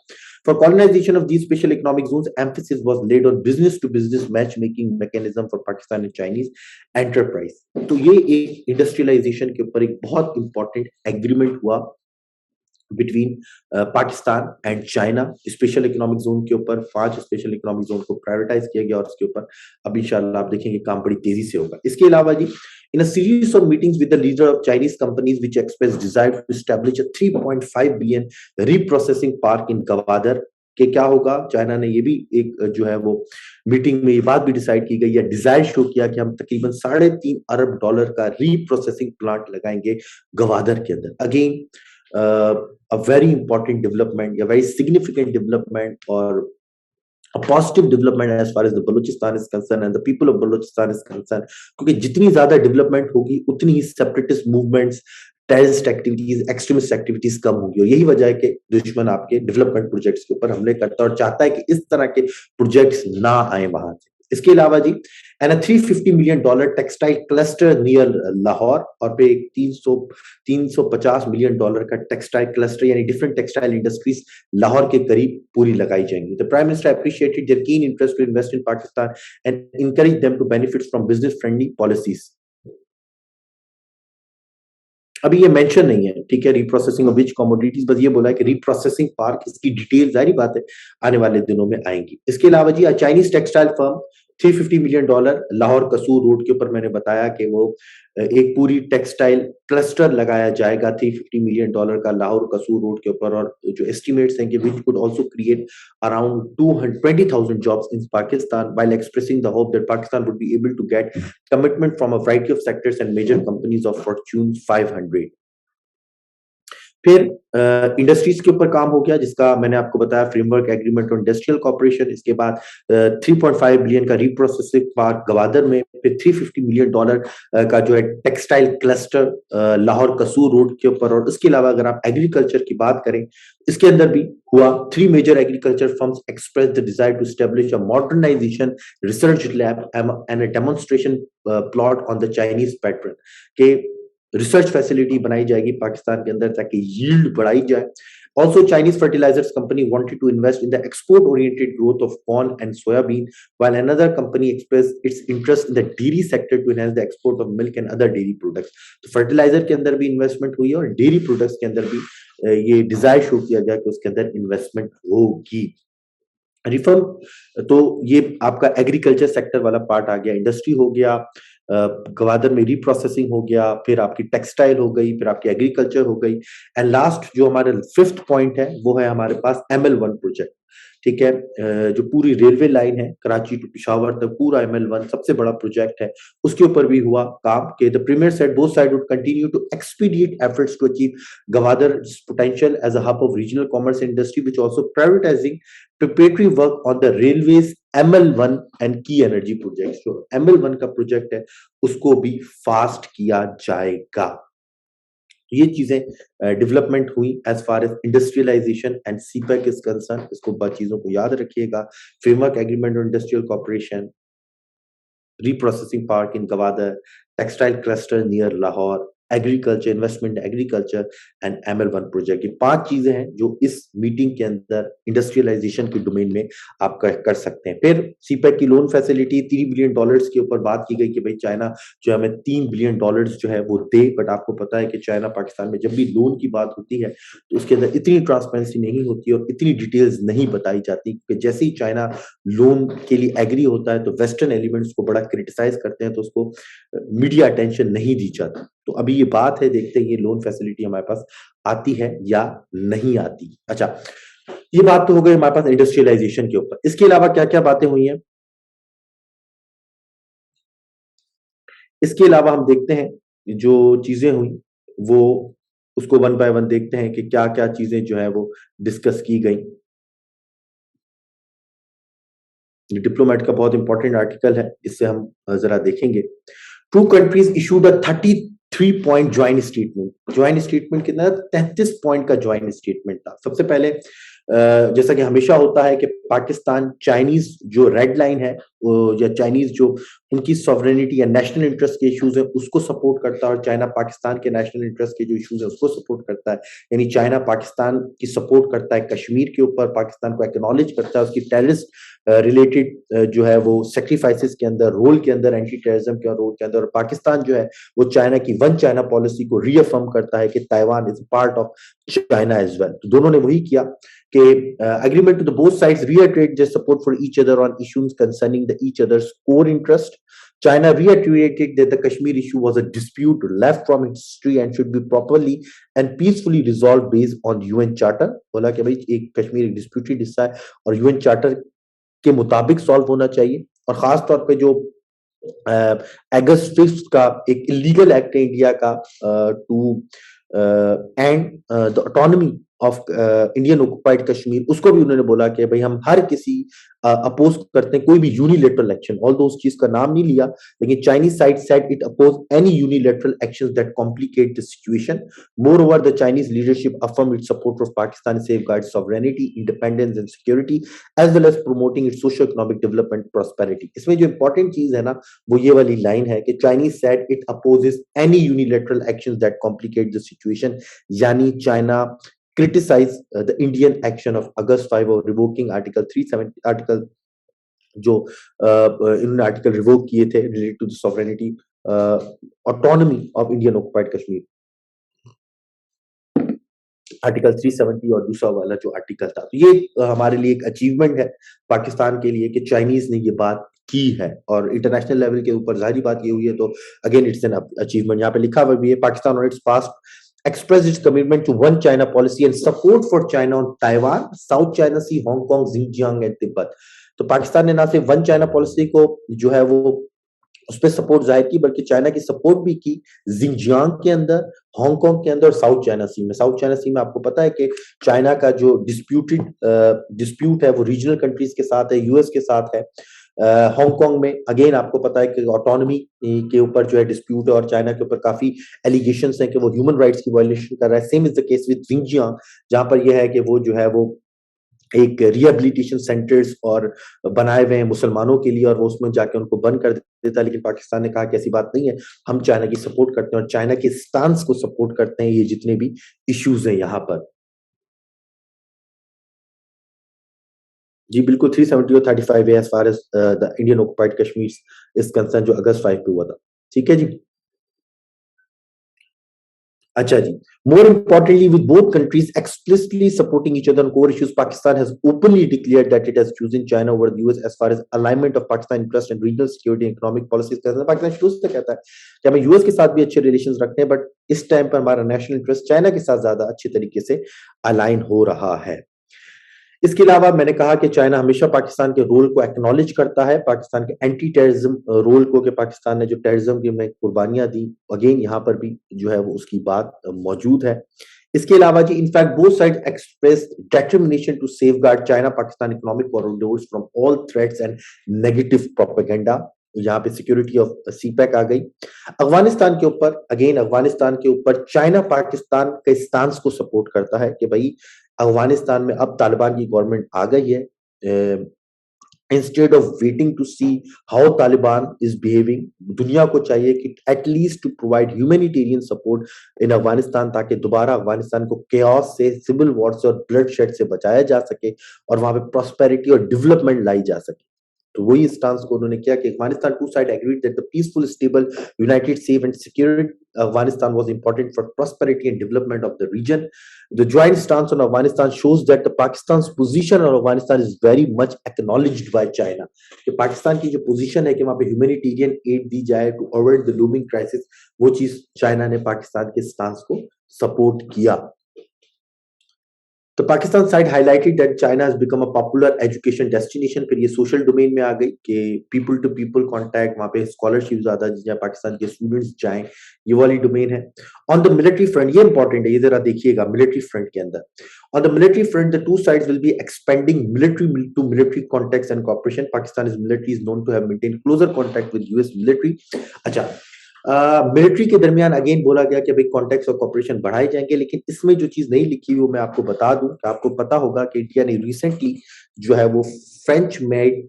For colonization of these special economic zones, emphasis was laid on business-to-business matchmaking mechanism for Pakistan and Chinese enterprise। तो ये एक इंडस्ट्रियलाइजेशन के ऊपर एक बहुत इंपॉर्टेंट एग्रीमेंट हुआ between Pakistan and China. Special economic zone के ऊपर 5 स्पेशल इकोनॉमिक जोन को प्रायोरिटाइज किया गया और इसके ऊपर अब इंशाल्लाह आप देखेंगे काम बड़ी तेजी से होगा। इसके अलावा जी in a series of meetings with the leader of Chinese companies which express desire to establish a 3.5 billion reprocessing park in Gwadar, कि क्या होगा, चाइना ने ये भी एक जो है वो मीटिंग में ये बात भी डिसाइड की गई है, डिजायर शो किया कि हम तकरीबन $3.5 अरब का रीप्रोसेसिंग प्लांट लगाएंगे गवादर के अंदर। Again a very important development, a very significant development, or a positive development as far as the Balochistan is concerned and the people of Balochistan is concerned, क्योंकि जितनी ज्यादा डेवलपमेंट होगी उतनी ही separatist movements, terrorist activities, extremist activities कम होगी। और यही वजह है कि दुश्मन आपके डेवलपमेंट प्रोजेक्ट्स के ऊपर हमले करता है और चाहता है कि इस तरह के प्रोजेक्ट्स ना आए वहां से। इसके अलावा जी and $350 million textile cluster near Lahore, और पे एक 350 मिलियन का टेक्सटाइल क्लस्टर यानी डिफरेंट टेक्सटाइल इंडस्ट्रीज लाहौर के करीब पूरी लगाई जाएंगी। The prime minister appreciated their keen interest to invest in Pakistan and encourage them to benefit from business friendly policies. अभी ये मेंशन नहीं है, ठीक है, रीप्रोसेसिंग ऑफ विच कमोडिटीज, बस ये बोला है कि रीप्रोसेसिंग पार्क, इसकी डिटेल जारी बात है आने वाले दिनों में आएंगी। इसके अलावा जी Chinese textile firm $350 million Lahore Kasur road के ऊपर, मैंने बताया कि वो एक पूरी टेक्सटाइल क्लस्टर लगाया जाएगा $350 मिलियन का लाहौर कसूर रोड के ऊपर, और जो एस्टिमेट्स हैं कि which could also create around 220,000 jobs in Pakistan, while expressing the hope that Pakistan would be able to get commitment from a variety of sectors and major companies of Fortune 500। फिर industries के ऊपर काम हो गया, जिसका मैंने आपको बताया, framework agreement on industrial corporation. इसके बाद 3.5 बिलियन का रीप्रोसेसिंग पार्क गवादर में, फिर $350 मिलियन का जो है textile cluster Lahore Kasur road के ऊपर। और इसके अलावा अगर आप एग्रीकल्चर की बात करें, इसके अंदर भी हुआ। 3 major agriculture firms express the desire to establish a modernisation research lab and a demonstration plot on the Chinese pattern, के रिसर्च फैसिलिटी बनाई जाएगी पाकिस्तान के अंदर ताकि यील्ड बढ़ाई जाए। Also, Chinese fertilizers company wanted to invest in the export-oriented growth of corn and soybean, while another company expressed its interest in the dairy sector to enhance the export of milk and other dairy products. तो fertilizer के अंदर भी investment हुई है और dairy products के अंदर भी ये डिजायर शो किया गया कि उसके अंदर इन्वेस्टमेंट होगी। रिफॉर्म, तो ये आपका एग्रीकल्चर सेक्टर वाला पार्ट आ गया, इंडस्ट्री हो गया, गवादर में रीप्रोसेसिंग हो गया, फिर आपकी टेक्सटाइल हो गई, फिर आपकी एग्रीकल्चर हो गई, एंड लास्ट जो हमारे 5th पॉइंट है वो है हमारे पास ML1 प्रोजेक्ट। ठीक है, जो पूरी रेलवे लाइन है कराची टू पिशावर तक, पूरा ML1 सबसे बड़ा प्रोजेक्ट है, उसके ऊपर भी हुआ काम के the premier said both side would continue to expedite efforts to achieve Gwadar potential as a hub of regional commerce industry which also prioritizing preparatory work on the railways ML1 and key energy projects। जो ML1 का project है उसको भी fast किया जाएगा। ये चीजें development हुई as far as industrialisation and CPEC is concern. इसको चीजों को याद रखिएगा। Framework agreement on industrial corporation, reprocessing park in Gwadar, textile cluster near Lahore, agriculture, investment agriculture and ML1 project. ये 5 चीजें हैं जो इस मीटिंग के अंदर इंडस्ट्रियलाइजेशन के डोमेन में आप कर सकते हैं। फिर सीपैक की लोन फैसिलिटी $3 बिलियन के ऊपर बात की गई कि भाई चाइना जो हमें $3 बिलियन जो है वो दे। बट आपको पता है कि चाइना पाकिस्तान में जब भी लोन की बात होती है तो उसके अंदर इतनी ट्रांसपेरेंसी नहीं होती और इतनी डिटेल्स नहीं बताई जाती कि जैसे ही चाइना लोन के लिए एग्री होता है तो वेस्टर्न एलिमेंट्स को बड़ा क्रिटिसाइज करते हैं, तो उसको मीडिया अटेंशन नहीं दी जाती। तो अभी ये बात है, देखते हैं ये लोन फैसिलिटी हमारे पास आती है या नहीं आती। अच्छा, ये बात तो हो गई हमारे पास इंडस्ट्रियलाइजेशन के ऊपर। इसके अलावा क्या क्या बातें हुई हैं, इसके अलावा हम देखते हैं जो चीजें हुई वो उसको वन बाय वन देखते हैं कि क्या क्या चीजें जो है वो डिस्कस की गई। डिप्लोमेट का बहुत इंपॉर्टेंट आर्टिकल है, इससे हम जरा देखेंगे। Two countries issued a 33 point joint statement. Joint statement कितना, 33 पॉइंट का ज्वाइंट स्टेटमेंट था। सबसे पहले जैसा कि हमेशा होता है कि पाकिस्तान चाइनीज जो रेड लाइन है या चाइनीज जो उनकी सॉवरेनिटी या नेशनल इंटरेस्ट के इश्यूज है उसको सपोर्ट करता है, और चाइना पाकिस्तान के नेशनल इंटरेस्ट के जो इश्यूज है उसको सपोर्ट करता है। यानी चाइना पाकिस्तान की सपोर्ट करता है कश्मीर के ऊपर, पाकिस्तान को एक्नॉलेज करता है उसकी टेररिस्ट रिलेटेड जो है वो सेक्रीफाइसेस के अंदर, रोल के अंदर, एंटी टेररिज्म के रोल के अंदर। और पाकिस्तान जो है वो चाइना की वन चाइना पॉलिसी को रीअफर्म करता है कि Taiwan is part of China as well. तो दोनों ने वही किया कि agreement to the both sides reiterate their support for each other on issues concerning the each other's core interest. China reiterated that the Kashmir issue was a dispute left from its history and should be properly and peacefully resolved based on UN Charter। बोला कि भाई एक कश्मीर एक disputed हिस्सा है और UN Charter के मुताबिक सॉल्व होना चाहिए। और खास तौर पे जो अगस्त 5 का एक इलीगल एक्ट है इंडिया का to end the autonomy of Indian occupied Kashmir, उसको भी उन्होंने बोला कि भाई हम हर किसी अपोज करते हैं कोई भी यूनिलेटरल एक्शन। ऑल्दो उस चीज का नाम नहीं लिया, लेकिन Chinese side said it oppose any unilateral actions that complicate the situation. Moreover the Chinese leadership affirm its support of Pakistan safeguard sovereignty, independence and security as well as promoting its socio economic development prosperity. इसमें जो important चीज है ना वो ये वाली line है कि Chinese said it opposes any unilateral actions that complicate the situation. यानी China criticize the Indian action of August 5 of revoking Article 370 article जो इन्होंने आर्टिकल रिवोक किए थे related to the sovereignty autonomy of Indian occupied Kashmir, article 370 और दूसरा वाला जो article था। तो ये हमारे लिए एक अचीवमेंट है पाकिस्तान के लिए कि चाइनीज ने ये बात की है और इंटरनेशनल लेवल के ऊपर जाहिर बात ये हुई है। तो अगेन इट्स एन अचीवमेंट। यहाँ पे लिखा हुआ भी है पाकिस्तान और its past expressed its commitment to one China policy and support for China on Taiwan, South China Sea, Hong Kong, Xinjiang and Tibet। तो पाकिस्तान ने ना सिर्फ वन चाइना पॉलिसी को जो है वो उस पे सपोर्ट जाहिर की, बल्कि चाइना की सपोर्ट भी की जिंजियांग के अंदर, हांगकांग के अंदर और साउथ चाइना सी में। साउथ चाइना सी में आपको पता है कि चाइना का जो डिस्प्यूट है वो रीजनल कंट्रीज के साथ है, यूएस के साथ है। हांगकांग में अगेन आपको पता है कि ऑटोनॉमी के ऊपर जो है डिस्प्यूट है और चाइना के ऊपर काफी एलिगेशंस हैं कि वो ह्यूमन राइट्स की वायलेशन कर रहा है। Same is the case with Xinjiang, जहां पर यह है कि वो जो है वो एक रिहेबिलिटेशन सेंटर्स और बनाए हुए हैं मुसलमानों के लिए, और वो उसमें जाके उनको बंद कर देता है। लेकिन पाकिस्तान ने कहा कि ऐसी बात नहीं है, हम चाइना की सपोर्ट करते हैं और चाइना के स्टांस को सपोर्ट करते हैं, ये जितने भी इश्यूज हैं यहाँ पर। जी बिल्कुल, 370 और 35 है as far as the Indian occupied Kashmir is concern, जो अगस्त 5 को हुआ था। ठीक है जी। अच्छा जी। More importantly, with both countries explicitly supporting each other on core issues, Pakistan has openly declared that it has chosen China over the US as far as alignment of Pakistan interest and regional security and economic policies concerned. Pakistan शुरू से कहता है कि हमें US के साथ भी अच्छे रिलेशंस रखने हैं, बट इस टाइम पर हमारा नेशनल इंटरेस्ट चाइना के साथ ज्यादा अच्छे तरीके से अलाइन हो रहा है। इसके अलावा मैंने कहा कि चाइना हमेशा पाकिस्तान के रोल को एक्नॉलेज करता है, पाकिस्तान के एंटी टेररिज्म रोल को, कि पाकिस्तान ने जो टेररिज्म की में कुर्बानियां दी, अगेन यहाँ पर भी जो है वो उसकी बात मौजूद है। इसके अलावा जी in fact both side express determination to safeguard China Pakistan economic corridors from all threats and negative propaganda. यहाँ पे सिक्योरिटी ऑफ सीपैक आ गई। अफगानिस्तान के ऊपर, अगेन अफगानिस्तान के ऊपर चाइना पाकिस्तान के स्टांस को सपोर्ट करता है कि भाई अफगानिस्तान में अब तालिबान की गवर्नमेंट आ गई है। Instead of waiting to see how Taliban is behaving, दुनिया को चाहिए कि at least to provide humanitarian support in Afghanistan, ताकि दोबारा अफगानिस्तान को केओस से, सिविल वॉर से और ब्लड शेड से बचाया जा सके और वहां पे प्रॉस्पेरिटी और डेवलपमेंट लाई जा सके। तो वही स्टांस को उन्होंने किया कि Afghanistan two side agreed that the peaceful, stable, united, safe and secure Afghanistan was important for prosperity and development of the region. The joint stance on Afghanistan shows that the Pakistan's position on Afghanistan is very much acknowledged by China. कि पाकिस्तान की जो position है कि वहां पे humanitarian aid दी जाए to avoid the looming crisis, वो चीज चाइना ने पाकिस्तान के स्टांस को सपोर्ट किया। तो Pakistan side highlighted that China has become a popular education destination. फिर ये सोशल डोमेन में आ गई कि पीपल टू पीपल कांटेक्ट, वहां पे स्कॉलरशिप ज्यादा जहाँ पाकिस्तान के स्टूडेंट्स जाएं, ये वाली डोमेन है। ऑन द मिलिट्री फ्रंट, ये इंपॉर्टेंट है, ये जरा देखिएगा मिलिट्री फ्रंट के अंदर। On the military front the two sides will be expanding military to military contacts and cooperation. Pakistan is military is known to have maintain closer contact with US military. अच्छा, military के दरमियान again बोला गया कि भाई contacts और corporation बढ़ाए जाएंगे, लेकिन इसमें जो चीज नहीं लिखी हुई वो मैं आपको बता दूं कि आपको पता होगा कि इंडिया ने रिसेंटली जो है वो फ्रेंच मेड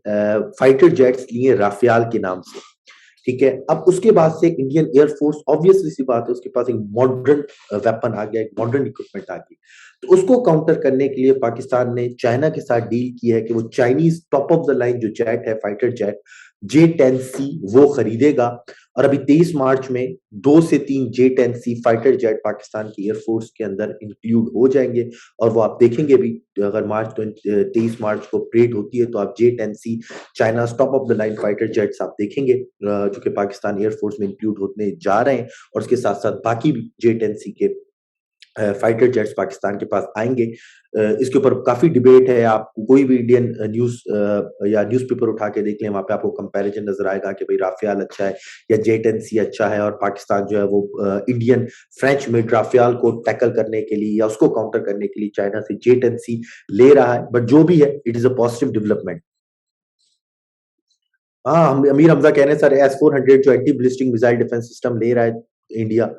फाइटर जेट्स लिए राफेल के नाम से। ठीक है, अब उसके बाद से इंडियन एयरफोर्स, ऑब्वियसली सी बात है, उसके पास एक मॉडर्न वेपन आ गया, एक मॉडर्न इक्विपमेंट आ गई। तो उसको काउंटर करने के लिए पाकिस्तान ने चाइना के साथ डील की है कि वो Chinese top of the line जो जेट है, फाइटर जेट J-10C, वो खरीदेगा। और अभी 23 मार्च में 2 से 3 J-10C फाइटर जेट पाकिस्तान की एयरफोर्स के अंदर इंक्लूड हो जाएंगे, और वो आप देखेंगे भी, अगर 23 मार्च को परेड होती है तो आप J-10C China top of the line fighter jets आप देखेंगे, जो कि पाकिस्तान एयरफोर्स में इंक्लूड होने जा रहे हैं, और उसके साथ साथ बाकी भी J-10C के फाइटर जेट्स पाकिस्तान के पास आएंगे। इसके ऊपर काफी डिबेट है, आप कोई भी इंडियन न्यूज या न्यूज़पेपर उठा के देख लें, वहां पे आपको कंपैरिजन नजर आएगा कि भाई राफेल अच्छा है या J-10C अच्छा है, और पाकिस्तान जो है वो इंडियन फ्रेंच मेड राफेल को टैकल करने के लिए या उसको काउंटर करने के लिए चाइना से J-10C ले रहा है। बट जो भी है, it is a positive development. हाँ, अमीर हमजा कह रहे हैं सर, S-400 जो anti ballistic missile defence system ले रहा है इंडिया,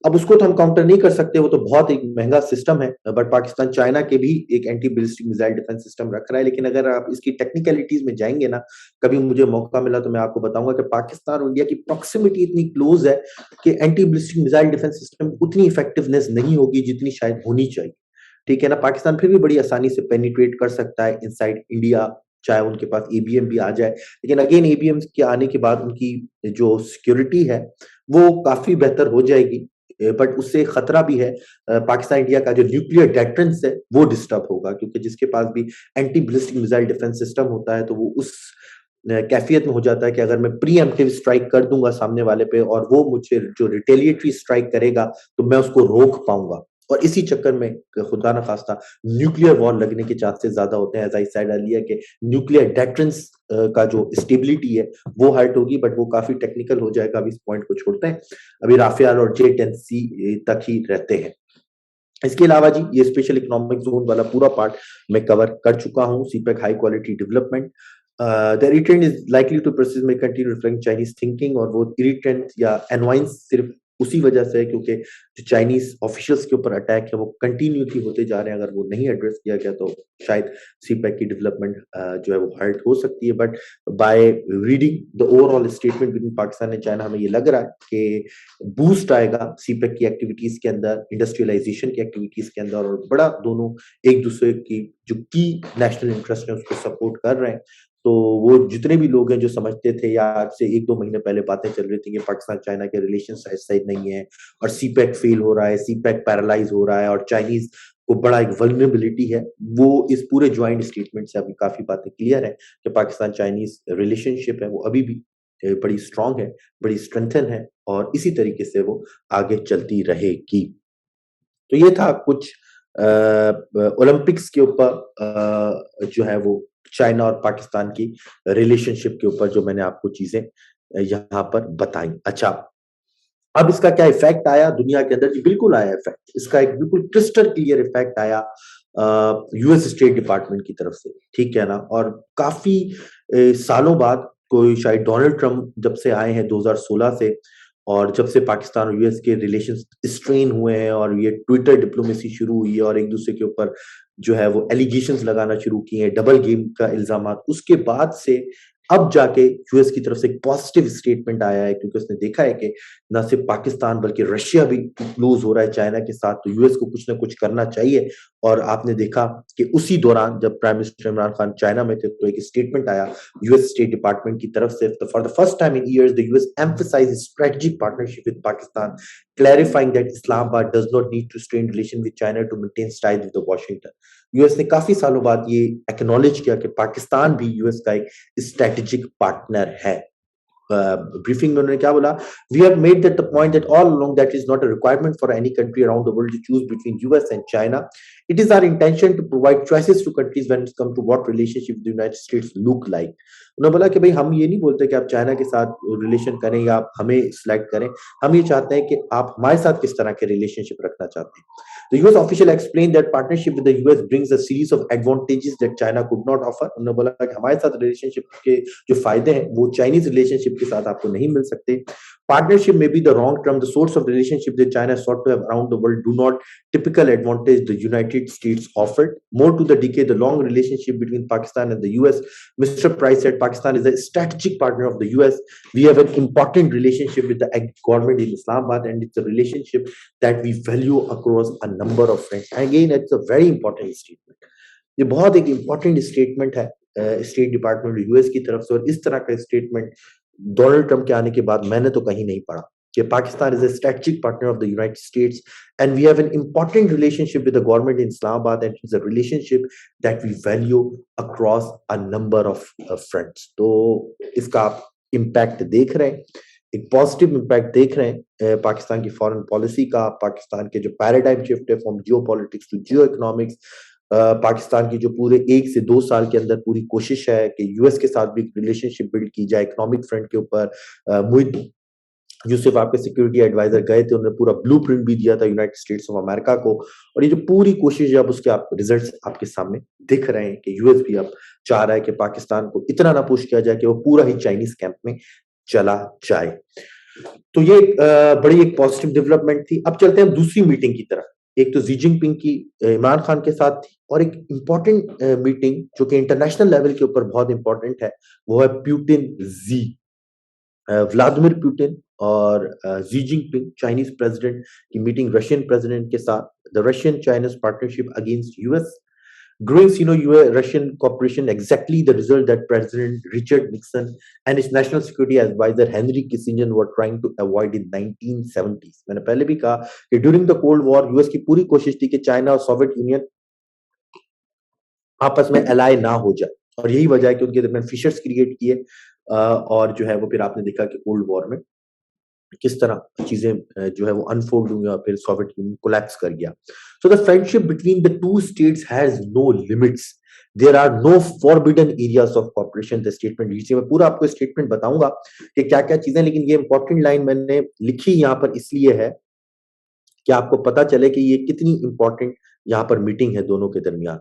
अब उसको तो हम काउंटर नहीं कर सकते, वो तो बहुत एक महंगा सिस्टम है, बट पाकिस्तान चाइना के भी एक anti ballistic missile defence system रख रहा है। लेकिन अगर आप इसकी टेक्निकलिटीज में जाएंगे ना, कभी मुझे मौका मिला तो मैं आपको बताऊंगा कि पाकिस्तान और इंडिया की प्रॉक्सिमिटी इतनी क्लोज है कि anti ballistic missile defence system उतनी इफेक्टिवनेस नहीं होगी जितनी शायद होनी चाहिए। ठीक है ना, पाकिस्तान फिर भी बड़ी आसानी से पेनिट्रेट कर सकता है इनसाइड इंडिया, चाहे उनके पास एबीएम भी आ जाए। लेकिन अगेन एबीएम के आने के बाद उनकी जो सिक्योरिटी है वो काफी बेहतर हो जाएगी, बट उससे खतरा भी है, पाकिस्तान इंडिया का जो न्यूक्लियर डेटरेंस है वो डिस्टर्ब होगा, क्योंकि जिसके पास भी anti ballistic missile defence system होता है तो वो उस कैफियत में हो जाता है कि अगर मैं प्रीएम्प्टिव स्ट्राइक कर दूंगा सामने वाले पे और वो मुझे जो रिटेलिएटरी स्ट्राइक करेगा तो मैं उसको रोक पाऊंगा। और इसी चक्कर में खुदा न खास्ता न्यूक्लियर वॉर लगने के चांसेस ज्यादा होते हैं। एज आई सेड अर्लियर कि न्यूक्लियर डेटरेंस का जो स्टेबिलिटी है वो हर्ट होगी, बट वो काफी टेक्निकल हो जाएगा, अभी इस पॉइंट को छोड़ते हैं। अभी राफेल और J-10C तक ही रहते हैं। इसके अलावा जी ये स्पेशल इकोनॉमिक जोन वाला पूरा पार्ट मैं कवर कर चुका हूँ। CPEC high quality development, the irritant is likely to persist में कंटिन्यू रिफ्लेक्ट चाइनीज थिंकिंग, और वो इरिटेंट या एनवाइंस सिर्फ उसी वजह से है क्योंकि जो चाइनीज ऑफिशियल्स के ऊपर अटैक है वो कंटिन्यूटी होते जा रहे हैं। अगर वो नहीं एड्रेस किया गया तो शायद सीपेक की डेवलपमेंट जो है वो हर्ट हो सकती है। But by reading the overall statement between Pakistan and China हमें ये लग रहा है कि बूस्ट आएगा सीपेक की एक्टिविटीज के अंदर, इंडस्ट्रियलाइजेशन की एक्टिविटीज के अंदर, और बड़ा दोनों एक दूसरे की जो की नेशनल इंटरेस्ट है उसको सपोर्ट कर रहे हैं। तो वो जितने भी लोग हैं जो समझते थे या आज से 1-2 महीने पहले बातें चल रही थी कि पाकिस्तान चाइना के रिलेशन सही नहीं है और सीपेक फेल हो रहा है, सीपेक पैरालाइज हो रहा है और चाइनीज को बड़ा एक वल्नरेबिलिटी है, वो इस पूरे ज्वाइंट स्टेटमेंट से अभी काफी बातें क्लियर है कि पाकिस्तान चाइनीज रिलेशनशिप है वो अभी भी बड़ी स्ट्रांग है, बड़ी स्ट्रेंथन है, और इसी तरीके से वो आगे चलती रहेगी। तो ये था कुछ ओलंपिक्स के ऊपर जो है वो चाइना और पाकिस्तान की रिलेशनशिप के ऊपर जो मैंने आपको चीजें यहाँ पर बताई। अच्छा, अब इसका क्या इफेक्ट आया दुनिया के अंदर? जी बिल्कुल आया इफेक्ट। इसका एक बिल्कुल क्रिस्टल क्लियर इफेक्ट आया यूएस स्टेट डिपार्टमेंट की तरफ से, ठीक है ना? और काफी सालों बाद, कोई शायद डोनाल्ड ट्रम्प जब से आए हैं 2016 से, और जब से पाकिस्तान और यूएस के रिलेशंस स्ट्रेन हुए हैं और ये ट्विटर डिप्लोमेसी शुरू हुई है और एक दूसरे के ऊपर जो है वो एलिगेशंस लगाना शुरू किए हैं, डबल गेम का इल्जामात, उसके बाद से अब जाके यूएस की तरफ से एक पॉजिटिव स्टेटमेंट आया है, क्योंकि उसने देखा है कि ना सिर्फ पाकिस्तान बल्कि रशिया भी क्लोज हो रहा है चाइना के साथ, तो यूएस को कुछ ना कुछ करना चाहिए। और आपने देखा कि उसी दौरान जब prime minister Imran Khan China में थे तो एक स्टेटमेंट आया यूएस स्टेट डिपार्टमेंट की तरफ से, for the first time in years the US emphasize strategic partnership with Pakistan, clarifying that Islamabad does not need to strain relation with China to maintain ties with the Washington। US ने काफी सालों बाद ये acknowledge किया कि पाकिस्तान भी US का एक स्ट्रेटेजिक पार्टनर है। ब्रीफिंग में उन्होंने क्या बोला? We have made that the point that all along that is not a requirement for any country around the world to choose between US and China. It is our intention to provide choices to countries when it come to what relationship with the United States look like. उन्होंने बोला कि भाई हम ये नहीं बोलते कि आप चाइना के साथ रिलेशन करें या आप हमें सिलेक्ट करें, हम ये चाहते हैं कि आप हमारे साथ किस तरह के रिलेशनशिप रखना चाहते हैं। The US official explained that partnership with the US brings a series of advantages that China could not offer। उन्होंने बोला कि हमारे साथ रिलेशनशिप के जो फायदे हैं वो चाइनीज रिलेशनशिप के साथ आपको नहीं मिल सकते। Partnership may be the wrong term. The sorts of relationship that China sought to have around the world do not typical advantage the United States offered. More to the decade, the long relationship between Pakistan and the US. Mr. Price said Pakistan is a strategic partner of the US. We have an important relationship with the government in Islamabad, and it's a relationship that we value across a number of fronts। Again, it's a very important statement। ये बहुत एक important statement है state department US की तरफ से, और इस तरह का स्टेटमेंट डोनाल्ड ट्रम्प के आने के बाद मैंने तो कहीं नहीं पढ़ा कि Pakistan is a strategic partner of the United States and we have an important relationship with the government in Islamabad, and it's a relationship that we value across a number of fronts। तो इसका आप impact देख रहे हैं, एक positive impact देख रहे हैं पाकिस्तान की फॉरेन पॉलिसी का, पाकिस्तान के जो पैराडाइम शिफ्ट है from geo politics to geo economics. Pakistan की जो पूरे 1 से 2 साल के अंदर पूरी कोशिश है कि यूएस के साथ भी एक रिलेशनशिप बिल्ड की जाए इकोनॉमिक फ्रंट के ऊपर। मोहित यूसुफ आपके सिक्योरिटी एडवाइजर गए थे, उन्होंने पूरा ब्लूप्रिंट भी दिया था यूनाइटेड स्टेट्स ऑफ अमेरिका को, और ये जो पूरी कोशिश है अब उसके आप रिजल्ट्स आपके सामने दिख रहे हैं कि यूएस भी अब चाह रहा है कि पाकिस्तान को इतना ना पुश किया जाए कि वो पूरा ही चाइनीज कैंप में चला जाए। तो ये बड़ी एक पॉजिटिव डेवलपमेंट थी। अब चलते हैं हम दूसरी मीटिंग की तरफ। एक तो जी जिनपिंग की इमरान खान के साथ थी, और एक इंपॉर्टेंट मीटिंग जो कि इंटरनेशनल लेवल के ऊपर बहुत इंपॉर्टेंट है वो है प्यूटिन जी, व्लादिमीर पुतिन और जी जिनपिंग चाइनीज प्रेसिडेंट की मीटिंग रशियन प्रेसिडेंट के साथ। The Russian Chinese partnership against US, growing Sino-Russian cooperation, exactly the result that President Richard Nixon and his national security advisor Henry Kissinger were trying to avoid in 1970s। मैंने पहले भी कहा कि during the cold war US की पूरी कोशिश थी कि चाइना और सोवियत यूनियन आपस में अलाय ना हो जाए, और यही वजह है कि उनके दरमियान फिशर्स क्रिएट किए, और जो है वो फिर आपने देखा कि कोल्ड वॉर में किस तरह चीजें जो है वो अनफोल्ड हुई और फिर सोवियत यूनियन कोलैप्स कर गया। So the friendship between the two states has no limits, there are no forbidden areas of cooperation. The statement नीचे मैं पूरा आपको स्टेटमेंट बताऊंगा कि क्या क्या चीजें, लेकिन ये इंपॉर्टेंट लाइन मैंने लिखी यहाँ पर इसलिए है कि आपको पता चले कि ये कितनी इंपॉर्टेंट यहाँ पर मीटिंग है दोनों के दरमियान।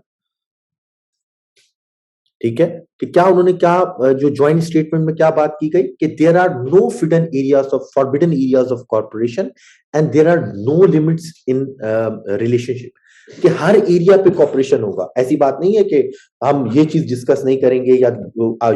ठीक है, कि क्या उन्होंने क्या जो ज्वाइंट स्टेटमेंट में क्या बात की गई कि there are no forbidden areas of corporation and there are no limits in relationship, कि हर एरिया पे कॉपरेशन होगा। ऐसी बात नहीं है कि हम ये चीज डिस्कस नहीं करेंगे या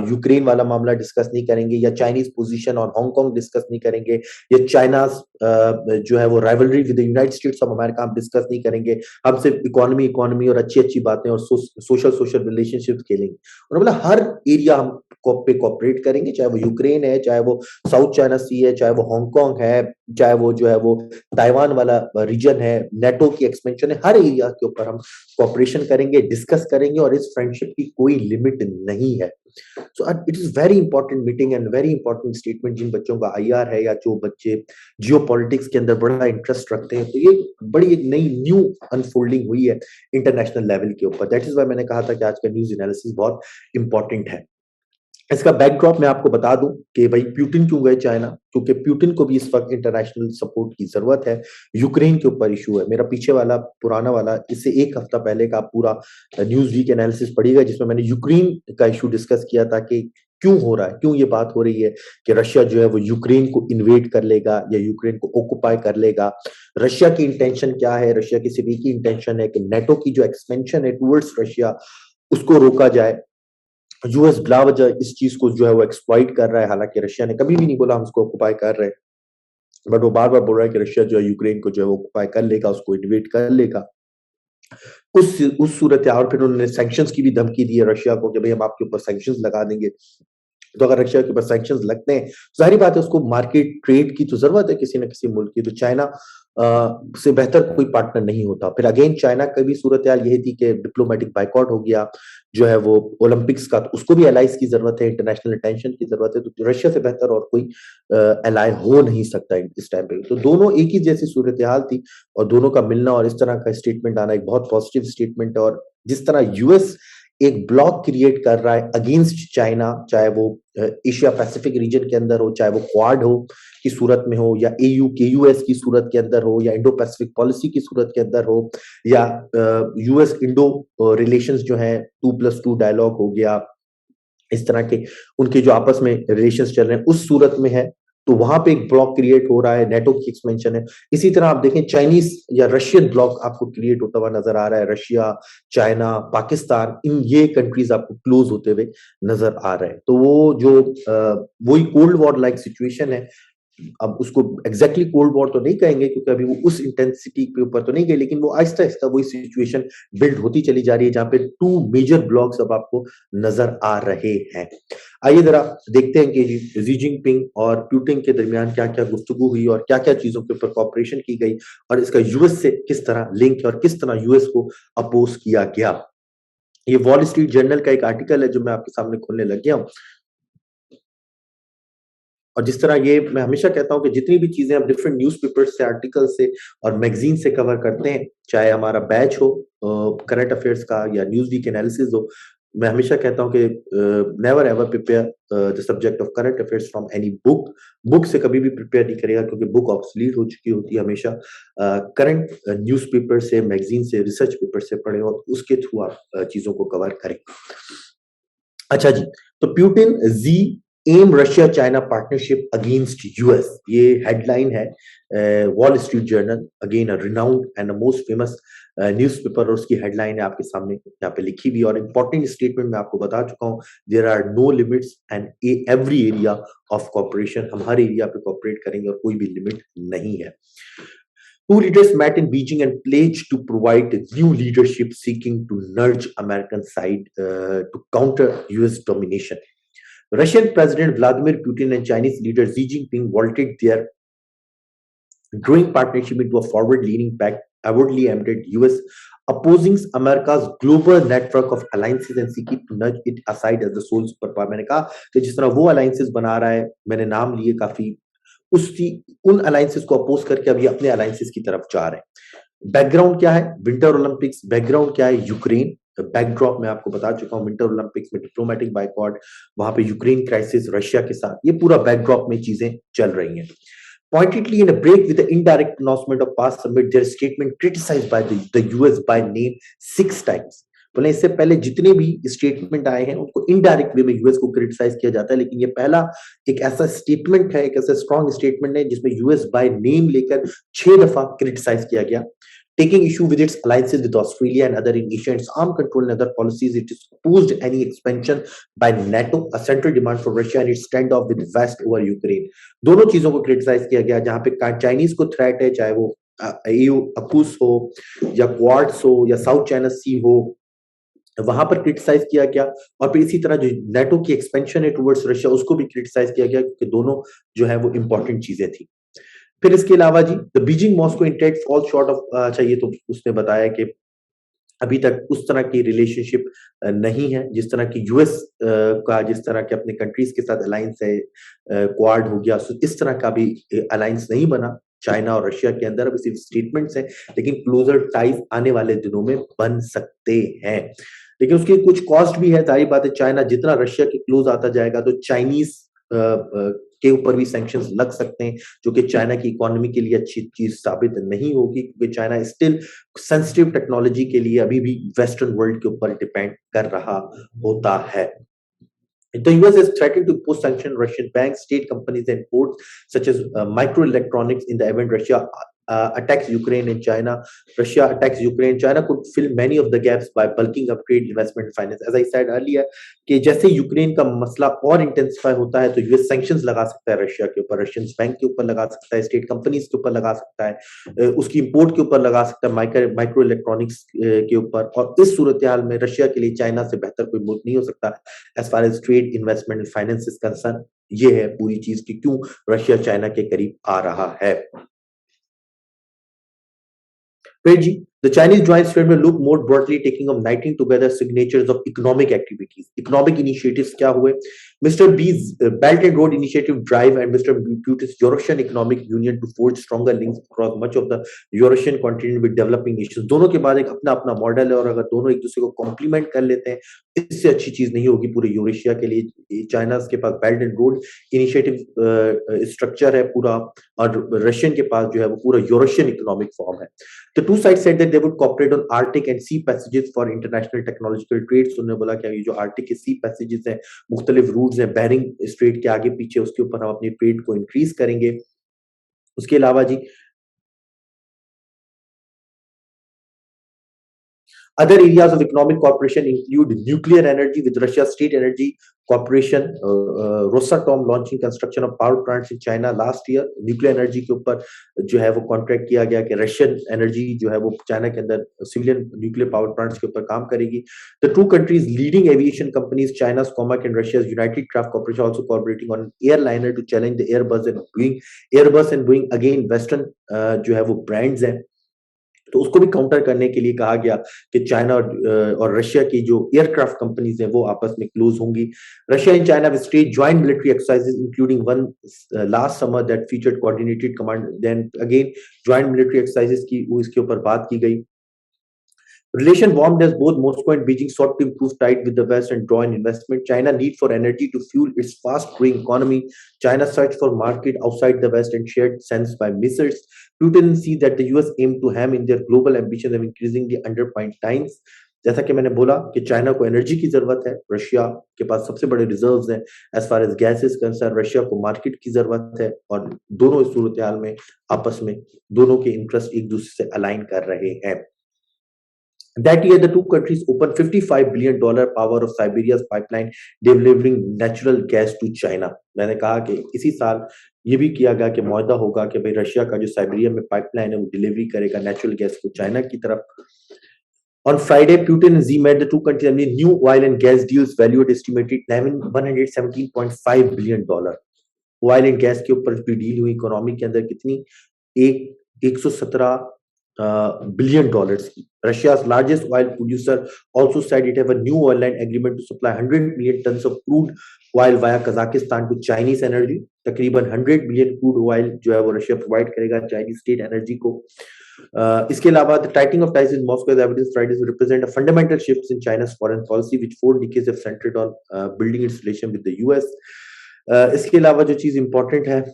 यूक्रेन वाला मामला डिस्कस नहीं करेंगे या चाइनीज पोजीशन और हांगकांग डिस्कस नहीं करेंगे या चाइना जो है वो rivalry with the United states of America हम डिस्कस नहीं करेंगे। हम सिर्फ इकोनॉमी इकोनॉमी और अच्छी अच्छी बातें और सोशल रिलेशनशिप खेलेंगे। उन्होंने बोला हर एरिया हम पे कॉपरेट करेंगे, चाहे वो यूक्रेन है, चाहे वो साउथ चाइना सी है, चाहे वो हांगकांग है, चाहे वो जो है वो ताइवान वाला रीजन है, नेटो की एक्सपेंशन है, हर एरिया के ऊपर हम कॉपरेशन करेंगे, डिस्कस करेंगे और इस फ्रेंडशिप की कोई लिमिट नहीं है। So it is very important meeting and very important statement. जिन बच्चों का आईआर है या जो बच्चे जियो पॉलिटिक्स के अंदर बड़ा इंटरेस्ट रखते हैं, तो ये बड़ी एक नई न्यू अनफोल्डिंग हुई है इंटरनेशनल लेवल के ऊपर। दैट इज वाई मैंने कहा था कि आज का न्यूज एनालिसिस बहुत इंपॉर्टेंट है। इसका बैकड्रॉप मैं आपको बता दूं कि भाई प्यूटिन क्यों गए चाइना, क्योंकि प्यूटिन को भी इस वक्त इंटरनेशनल सपोर्ट की जरूरत है। यूक्रेन के ऊपर इशू है। मेरा पीछे वाला पुराना वाला इससे एक हफ्ता पहले का पूरा न्यूज वीक एनालिसिस पढ़िएगा, जिसमें मैंने यूक्रेन का इशू डिस्कस किया था कि क्यों हो रहा है, क्यों ये बात हो रही है कि रशिया जो है वो यूक्रेन को इन्वेड कर लेगा या यूक्रेन को ऑक्युपाई कर लेगा। रशिया की इंटेंशन क्या है? रशिया की सिर्फ एक ही इंटेंशन है कि नेटो की जो एक्सपेंशन है टूवर्ड्स रशिया उसको रोका जाए। यूएस बिला वजह इस चीज को जो है वो एक्सप्लॉइट कर रहा है, हालांकि रशिया ने कभी भी नहीं बोला हम उसको ऑक्युपाई कर रहे हैं, बट वो बार बार बोल रहा है कि रशिया जो है यूक्रेन को जो है वो ऑक्युपाई कर लेगा, उसको इन्वेड कर लेगा। उस सूरत और फिर उन्होंने सैंक्शंस की भी धमकी दी है रशिया को कि भाई हम आपके ऊपर सैंक्शंस लगा देंगे। तो अगर रशिया के ऊपर सैंक्शंस लगते हैं, जाहिर बात है उसको मार्केट ट्रेड की तो जरूरत है किसी न किसी मुल्क की। तो चाइना से बेहतर कोई पार्टनर नहीं होता। फिर अगेन चाइना का भी सूरत हाल यही थी कि डिप्लोमेटिक बाइकआउट हो गया जो है वो ओलंपिक्स का, तो उसको भी एलाइज की जरूरत है, इंटरनेशनल अटेंशन की जरूरत है। तो रशिया से बेहतर और कोई एलाई हो नहीं सकता इस टाइम पे। तो दोनों एक ही जैसी सूरत हाल थी और दोनों का मिलना और इस तरह का स्टेटमेंट आना एक बहुत पॉजिटिव स्टेटमेंट है। और जिस तरह यूएस एक ब्लॉक क्रिएट कर रहा है अगेंस्ट चाइना, चाहे वो एशिया पैसिफिक रीजन के अंदर हो, चाहे वो क्वाड हो की सूरत में हो या एयू के यूएस की सूरत के अंदर हो या इंडो पैसिफिक पॉलिसी की सूरत के अंदर हो या यूएस इंडो रिलेशंस जो है 2+2 डायलॉग हो गया, इस तरह के उनके जो आपस में रिलेशंस चल रहे हैं उस सूरत में है, तो वहां पे एक ब्लॉक क्रिएट हो रहा है, नेटो की एक्सपेंशन है। इसी तरह आप देखें चाइनीज या रशियन ब्लॉक आपको क्रिएट होता हुआ नजर आ रहा है। रशिया, चाइना, पाकिस्तान, इन ये कंट्रीज आपको क्लोज होते हुए नजर आ रहे हैं। तो वो जो वही कोल्ड वॉर लाइक सिचुएशन है। अब उसको एग्जैक्टली कोल्ड वॉर तो नहीं कहेंगे क्योंकि अभी वो उस इंटेंसिटी के ऊपर तो नहीं गए, लेकिन वो आहिस्ता आहिस्ता वही सिचुएशन बिल्ड होती चली जा रही है जहां पे टू मेजर ब्लॉक्स अब आपको नजर आ रहे हैं। आइए जरा देखते हैं कि जी जिनपिंग और पुतिन के दरमियान क्या क्या गुफ्तगू हुई और क्या क्या चीजों के ऊपर कॉपरेशन की गई और इसका यूएस से किस तरह लिंक है और किस तरह यूएस को अपोज किया गया। ये वॉल स्ट्रीट जर्नल का एक आर्टिकल है जो मैं आपके सामने खोलने लग गया हूं। और जिस तरह ये मैं हमेशा कहता हूं कि जितनी भी चीजें हम डिफरेंट न्यूज़पेपर से, आर्टिकल से और मैगजीन से कवर करते हैं, चाहे हमारा बैच हो करंट अफेयर्स का या न्यूज वीक एनालिसिस हो, मैं हमेशा कहता हूं कि never ever prepare the subject of current affairs from any book. Book से कभी भी प्रिपेयर नहीं करेगा क्योंकि बुक ऑब्सलीट हो चुकी होती है। हमेशा करंट न्यूज़पेपर से, मैगजीन से, रिसर्च पेपर से पढ़े और उसके थ्रू आप चीजों को कवर करें। अच्छा जी, तो Putin Xi aim Russia China partnership against US, ये हेडलाइन है Wall Street Journal, again a renowned and most famous newspaper, और उसकी हेडलाइन है आपके सामने यहाँ पे लिखी हुई। और इंपॉर्टेंट स्टेटमेंट मैं आपको बता चुका हूँ, there are no limits and every area of cooperation, हम हर एरिया पे कॉपरेट करेंगे और कोई भी लिमिट नहीं है। Two leaders met in Beijing and pledged to provide new leadership seeking to nudge American side to counter US domination. Russian President Vladimir Putin and Chinese leader Xi Jinping vaulted their growing partnership into a forward-leaning pact, avowedly aimed at US, opposing America's global network of alliances and seeking to nudge it aside as the sole superpower. मैंने कहा कि जिस तरह वो alliances बना रहा है, मैंने नाम लिए काफी उसी उन अलायंसेस को अपोज करके अब ये अपने अलायंसेस की तरफ जा रहे हैं। बैकग्राउंड क्या है विंटर ओलंपिक्स, बैकग्राउंड क्या है यूक्रेन, बैकड्रॉप मैं आपको बता चुका हूं, विंटर ओलंपिक्स में डिप्लोमेटिक बाइकॉट, वहां पे यूक्रेन क्राइसिस रशिया के साथ, ये पूरा बैकड्रॉप में चीजें चल रही हैं। Pointedly, in a break with the indirect announcement of past summit, their statement criticized by the US by name 6 times. बोले इससे पहले जितने भी स्टेटमेंट आए हैं उनको इनडायरेक्ट वे में यूएस को क्रिटिसाइज किया जाता है, लेकिन ये पहला एक ऐसा स्टेटमेंट है, एक ऐसा स्ट्रॉन्ग स्टेटमेंट है जिसमें यूएस बाय नेम लेकर 6 दफा क्रिटिसाइज किया गया। Taking issue with its alliances with Australia and other in Asia, its arm control and other policies, it is opposed any expansion by NATO, a central demand for Russia, and its standoff with West over Ukraine. दोनों चीजों को criticise किया गया, जहां पे Chinese को threat है, चाहे वो EU अकूस हो या क्वाड्स हो या साउथ चाइना सी हो, वहां पर क्रिटिसाइज किया गया। और फिर इसी तरह जो नेटो की एक्सपेंशन है टुवर्ड्स रशिया, उसको भी क्रिटिसाइज किया गया, क्योंकि दोनों जो है वो इंपॉर्टेंट चीजें थी। फिर इसके अलावा जी the Beijing Moscow intent fall short of, अच्छा ये तो उसने बताया कि अभी तक उस तरह की रिलेशनशिप नहीं है जिस तरह की यूएस का, जिस तरह के अपने कंट्रीज के साथ अलायंस है, क्वाड हो गया, इस तरह का भी अलायंस नहीं बना चाइना और रशिया के अंदर। अब सिर्फ स्टेटमेंट्स हैं, लेकिन क्लोजर टाइज आने वाले दिनों में बन सकते हैं। लेकिन उसकी कुछ कॉस्ट भी है, जाहिर बात है चाइना जितना रशिया के क्लोज आता जाएगा तो चाइनीज के ऊपर भी सैंक्शंस लग सकते हैं, जो कि चाइना की इकोनॉमी के लिए अच्छी चीज साबित नहीं होगी, क्योंकि चाइना स्टिल सेंसिटिव टेक्नोलॉजी के लिए अभी भी वेस्टर्न वर्ल्ड के ऊपर डिपेंड कर रहा होता है। The US has threatened to impose sanctions on Russian banks, state companies, and ports such as microelectronics in the event Russia attacks Ukraine and China. Russia attacks Ukraine. China could fill many of the gaps by bulking up trade, investment, and finance. As I said earlier, कि जैसे Ukraine का मसला और intensify होता है तो US sanctions लगा सकता है रशिया के ऊपर, रशियन बैंक के ऊपर लगा सकता है, स्टेट कंपनीज के ऊपर लगा सकता है, उसकी इंपोर्ट के ऊपर लगा सकता है, माइक्रो इलेक्ट्रॉनिक्स के ऊपर। और इस सूरत हाल में रशिया के लिए चाइना से बेहतर कोई मुल्क नहीं हो सकता as far as trade, investment and finance is concern. ये है पूरी चीज कि क्यों रशिया चाइना के करीब आ रहा है। Reggie, the Chinese joint statement will look more broadly taking of 19 together signatures of economic activities. Economic initiatives क्या हुए? Mr. B's Belt and Road Initiative Drive and Mr. Putin's Eurasian Economic Union to forge stronger links across much of the Eurasian continent with developing nations. दोनों के बाद एक अपना अपना model है, और अगर दोनों एक दूसरे को कॉम्प्लीमेंट कर लेते हैं, इससे अच्छी चीज नहीं होगी पूरे यूरेशिया के लिए। चाइना के पास belt and road initiative structure है पूरा, और रशियन के पास जो है वो पूरा यूरेशियन इकोनॉमिक फॉर्म है। The two sides said that they would cooperate on Arctic and sea passages for international technological trade. So उन्होंने बोला कि ये जो आर्टिक के सी पैसेजेस हैं, मुख्तलिफ रूट्स हैं, बेरिंग स्ट्रेट के आगे पीछे, उसके ऊपर हम अपनी ट्रेड को इंक्रीज करेंगे। उसके अलावा जी other areas of economic cooperation include nuclear energy with Russia State Energy Corporation, Rosatom launching construction of power plants in China last year. Nuclear energy के ऊपर जो है वो कॉन्ट्रैक्ट किया गया कि रशियन एनर्जी जो है वो चाइना के अंदर सिविलियन न्यूक्लियर पावर प्लांट्स के ऊपर काम करेगी। The two countries leading aviation companies, China's COMAC and Russia's United Craft Corporation, also cooperating on airliner to challenge the Airbus and Boeing. Airbus and Boeing again Western जो है वो brands हैं, तो उसको भी काउंटर करने के लिए कहा गया कि चाइना और रशिया की जो एयरक्राफ्ट कंपनीज हैं वो आपस में क्लोज होंगी। Russia and China will stage joint military exercises including one last summer that featured coordinated command, then again joint military exercises की वो इसके ऊपर बात की गई। Relation warmed as both Moscow and Beijing sought to improve ties with the West and draw in investment. China need for energy to fuel its fast-growing economy. China searched for market outside the West and shared sense by missiles. Putin see that the US aim to ham in their global ambitions of increasingly underpinned times. जैसा कि मैंने बोला कि China को energy की जरूरत है, Russia के पास सबसे बड़े रिजर्व्स हैं as far as gas is concern, Russia को मार्केट की जरूरत है, और दोनों इस सूरत हाल में आपस में दोनों के इंटरेस्ट एक दूसरे से अलाइन कर रहे हैं। That year, the two countries opened $55 billion power of Siberia's pipeline, delivering natural gas to China. मैंने कहा कि इसी साल ये भी किया गया कि मुआहदा होगा कि भाई रशिया का जो साइबेरिया में पाइपलाइन है वो डिलीवरी करेगा नेचुरल गैस को चाइना की तरफ। On Friday, Putin and Xi met the two countries amid new oil and gas deals valued estimated $117.5 billion. Oil and gas के ऊपर भी डील हुई, इकोनॉमी के अंदर कितनी, 117 billion dollars की। Russia's largest oil producer also said it have a new oil line agreement to supply 100 million tons of crude oil via Kazakhstan to Chinese energy. तकरीबन 100 billion crude oil जो है वो Russia provide करेगा Chinese state energy को। इसके अलावा the tightening of ties with Moscow is evidence Fridays represent a fundamental shift in China's foreign policy which 4 decades have centered on building it's relation with the US. इसके अलावा जो चीज important है,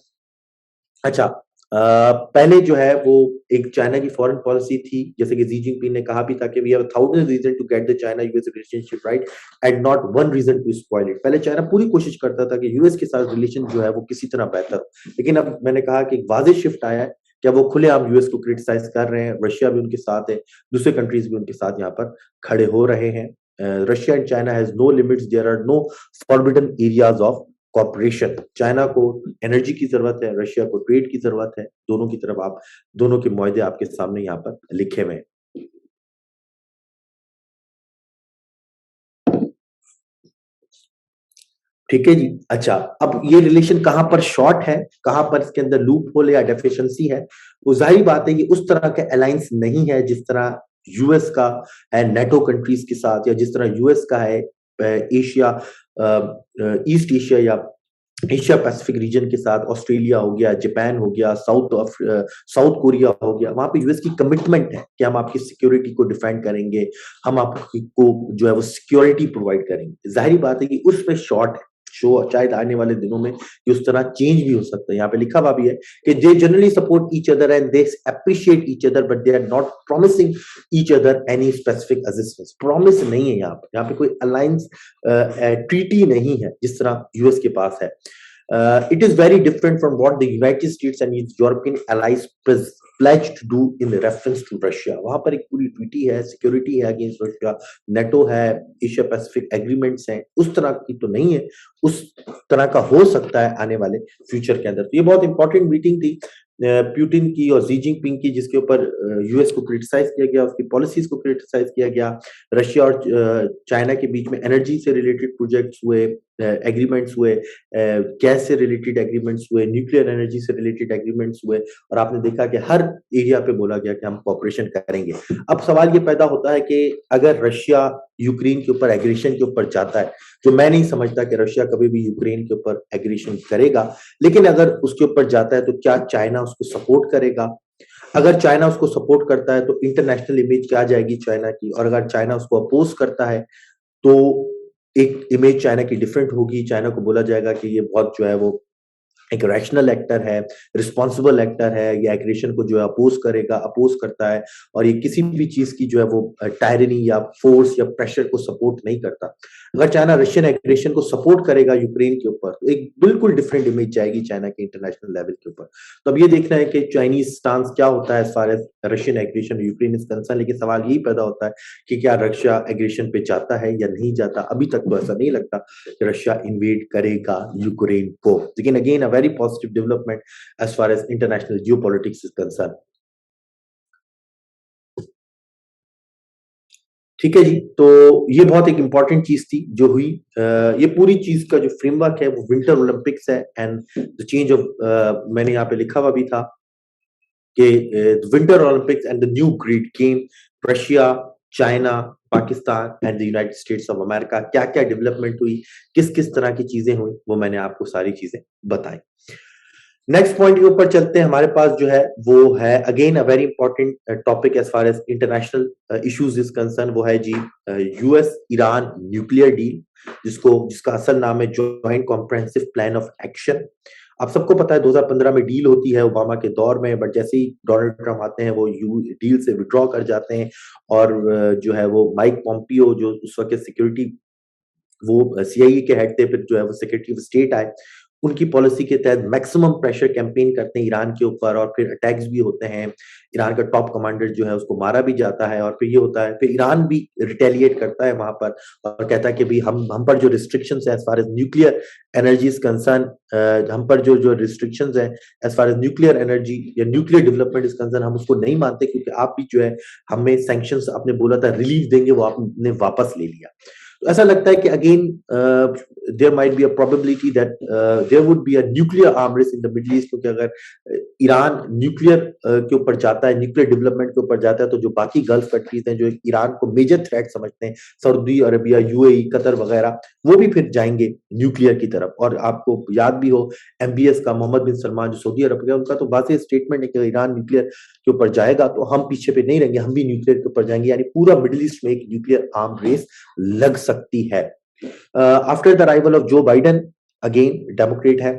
अच्छा, पहले जो है वो एक चाइना की फॉरेन पॉलिसी थी, जैसे कि ज़ी जिनपिंग ने कहा भी था कि we have 1000 reason to get the China US relationship right and not one reason to spoil it. पहले चाइना पूरी कोशिश करता था कि यूएस के साथ रिलेशन जो है वो किसी तरह बेहतर हो, लेकिन अब मैंने कहा कि एक वाज़ेह शिफ्ट आया है, क्या वो खुलेआम यूएस को क्रिटिसाइज कर रहे हैं, रशिया भी उनके साथ है, दूसरे कंट्रीज भी उनके साथ यहाँ पर खड़े हो रहे हैं। Russia and China has no limits, there are no forbidden areas of cooperation. China को एनर्जी की जरूरत है, रशिया को ट्रेड की जरूरत है, दोनों की तरफ आप दोनों के मुआहदे आपके सामने यहाँ पर लिखे हुए हैं। ठीक है जी। अच्छा, अब ये रिलेशन कहां पर शॉर्ट है, कहां पर इसके अंदर लूप होल या डेफिशिएंसी है, वो जाहिर बात है कि उस तरह का अलायंस नहीं है जिस तरह यूएस का है नेटो कंट्रीज के साथ, या जिस तरह यूएस का है एशिया, ईस्ट एशिया या एशिया पैसिफिक रीजन के साथ। ऑस्ट्रेलिया हो गया, जापान हो गया, साउथ कोरिया हो गया, वहां पे यूएस की कमिटमेंट है कि हम आपकी सिक्योरिटी को डिफेंड करेंगे, हम आपको जो है वो सिक्योरिटी प्रोवाइड करेंगे। जाहिर बात है कि उसमें शॉर्ट है, शो शायद आने वाले दिनों में ये उस तरह चेंज भी हो सकता है। यहाँ पे लिखा हुआ भी है कि they generally support each other and they appreciate each other but they are not promising each other any specific assistance. Promise नहीं है यहाँ पे कोई अलायंस ट्रीटी नहीं है जिस तरह यूएस के पास है। It is very different from what the United States and its European allies pledged to do in reference to Russia. वहां पर एक पूरी ट्रीटी है, सिक्योरिटी है अगेंस्ट रशिया, नेटो है, एशिया पैसिफिक एग्रीमेंट्स हैं, उस तरह की तो नहीं है, उस तरह का हो सकता है आने वाले फ्यूचर के अंदर। तो ये बहुत इंपॉर्टेंट मीटिंग थी पुतिन की और ज़ी जिनपिंग की, जिसके ऊपर यूएस को क्रिटिसाइज किया गया, उसकी पॉलिसीज को क्रिटिसाइज किया गया। रशिया और चाइना के बीच में एनर्जी से रिलेटेड प्रोजेक्ट्स हुए, एग्रीमेंट्स हुए, गैस से रिलेटेड एग्रीमेंट्स हुए, न्यूक्लियर एनर्जी से रिलेटेड एग्रीमेंट्स हुए, और आपने देखा कि हर एरिया पे बोला गया कि हम कॉपरेशन करेंगे। अब सवाल ये पैदा होता है कि अगर रशिया यूक्रेन के ऊपर एग्रेशन के ऊपर जाता है, जो मैं नहीं समझता कि रशिया कभी भी यूक्रेन के ऊपर एग्रेशन करेगा, लेकिन अगर उसके ऊपर जाता है तो क्या चाइना उसको सपोर्ट करेगा? अगर चाइना उसको सपोर्ट करता है तो इंटरनेशनल इमेज क्या जाएगी चाइना की, और अगर चाइना उसको अपोज करता है तो एक इमेज चाइना की डिफरेंट होगी। चाइना को बोला जाएगा कि ये बहुत जो है वो एक रैशनल एक्टर है, रिस्पॉन्सिबल एक्टर है, ये एग्रेशन को जो है अपोज करता है, और ये किसी भी चीज की जो है वो टायरनी या फोर्स या प्रेशर को सपोर्ट नहीं करता। अगर चाइना रशियन एग्रेशन को सपोर्ट करेगा यूक्रेन के ऊपर तो एक बिल्कुल डिफरेंट इमेज जाएगी चाइना के इंटरनेशनल लेवल के ऊपर। तो अब ये देखना है कि चाइनीज स्टांस क्या होता है as far as Russian aggression Ukraine is concern. लेकिन सवाल यही पैदा होता है कि क्या रशिया एग्रेशन पे जाता है या नहीं जाता। अभी तक तो ऐसा नहीं लगता कि रशिया इन्वेड करेगा यूक्रेन को, लेकिन again a very positive development as far as international geopolitics is concern. ठीक है जी, तो ये बहुत एक इंपॉर्टेंट चीज थी जो हुई। ये पूरी चीज का जो फ्रेमवर्क है वो विंटर ओलंपिक्स है एंड द चेंज ऑफ, मैंने यहाँ पे लिखा हुआ भी था कि winter Olympics and the new great game, Russia, China, Pakistan and the United states of America, क्या क्या डेवलपमेंट हुई, किस किस तरह की चीजें हुई, वो मैंने आपको सारी चीजें बताई। नेक्स्ट पॉइंट के ऊपर चलते हैं। हमारे पास जो है वो है again a very important topic as far as international issues is concern, वो है जी यूएस ईरान न्यूक्लियर डील, जिसका असल नाम है joint comprehensive plan of action. आप सबको पता है 2015 में डील होती है ओबामा के दौर में, बट जैसे ही डोनाल्ड ट्रंप आते हैं वो डील से विड्रॉ कर जाते हैं, और जो है वो माइक पॉम्पियो जो उस वक्त सिक्योरिटी, वो सीआईए के हेड थे, फिर जो है वो सेक्रेटरी ऑफ स्टेट आए, उनकी पॉलिसी के तहत मैक्सिमम प्रेशर कैंपेन करते हैं ईरान के ऊपर, और फिर अटैक्स भी होते हैं। ईरान का टॉप कमांडर जो है उसको मारा भी जाता है, और फिर ये होता है, फिर ईरान भी रिटेलिएट करता है वहां पर और कहता है कि भाई हम पर जो रिस्ट्रिक्शंस है as far as nuclear energy is concern, हम पर जो जो रिस्ट्रिक्शंस है as far as nuclear energy या न्यूक्लियर डेवलपमेंट इज कंसर्न, हम उसको नहीं मानते, क्योंकि आप भी जो है हमें सैंक्शंस आपने बोला था रिलीफ देंगे, वो आपने वापस ले लिया। तो ऐसा लगता है कि again there might be a probability that there would be a nuclear arm race in the Middle East, क्योंकि अगर ईरान न्यूक्लियर के ऊपर जाता है, न्यूक्लियर डेवलपमेंट के ऊपर जाता है, तो जो बाकी गल्फ कंट्रीज हैं जो ईरान को मेजर थ्रेट समझते हैं, सऊदी अरबिया, यूएई, कतर वगैरह, वो भी फिर जाएंगे न्यूक्लियर की तरफ। और आपको याद भी हो एमबीएस का, मोहम्मद बिन सलमान जो सऊदी अरब का, उनका तो वाज़ेह स्टेटमेंट है कि ईरान न्यूक्लियर के ऊपर जाएगा तो हम पीछे पे नहीं रहेंगे, हम भी न्यूक्लियर के ऊपर जाएंगे। यानी पूरा मिडिल ईस्ट में एक न्यूक्लियर आर्म रेस लग सकती है। After the arrival of Joe Biden, again Democrat है,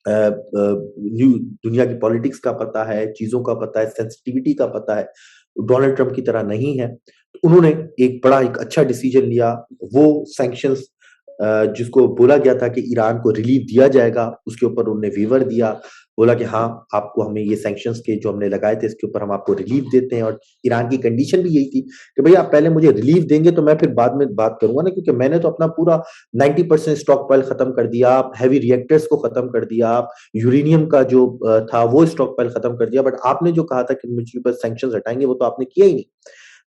न्यू दुनिया की पॉलिटिक्स का पता है, चीजों का पता है, सेंसिटिविटी का पता है, डोनाल्ड ट्रंप की तरह नहीं है। तो उन्होंने एक बड़ा एक अच्छा डिसीजन लिया। वो सैंक्शंस जिसको बोला गया था कि ईरान को रिलीफ दिया जाएगा, उसके ऊपर उन्होंने वेवर दिया, बोला कि हाँ आपको हमें ये सैंक्शंस के जो हमने लगाए थे इसके ऊपर हम आपको रिलीफ देते हैं। और ईरान की कंडीशन भी यही थी कि भाई आप पहले मुझे रिलीफ देंगे तो मैं फिर बाद में बात करूंगा ना, क्योंकि मैंने तो अपना पूरा 90% स्टॉक पाइल खत्म कर दिया, आप हैवी रिएक्टर्स को खत्म कर दिया, आप यूरेनियम का जो था वो स्टॉक पाइल खत्म कर दिया, बट आपने जो कहा था कि मुझे ऊपर सैंक्शंस हटाएंगे वो तो आपने किया ही नहीं।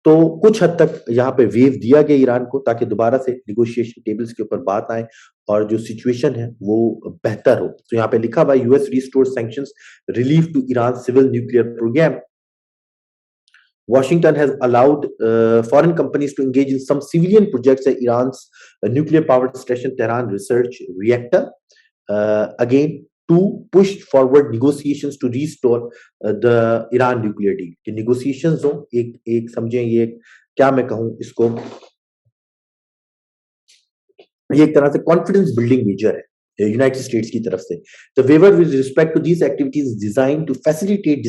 तो कुछ हद तक यहाँ पे वेव दिया गया ईरान को ताकि दोबारा से निगोशिएशन टेबल्स के ऊपर बात आए और जो सिचुएशन है वो बेहतर हो। तो यहाँ पे लिखा हुआ US restore sanctions relief to Iran civil nuclear program. Washington has allowed foreign companies to engage in some civilian projects at Iran's nuclear power station Tehran Research Reactor. Again, to push forward negotiations to restore the Iran nuclear deal. कि negotiations हो, एक समझें ये क्या मैं कहूँ इसको, ये एक तरह से कॉन्फिडेंस बिल्डिंग मेजर है यूनाइटेड स्टेट्स की तरफ से। The waiver with respect to these activities designed to facilitate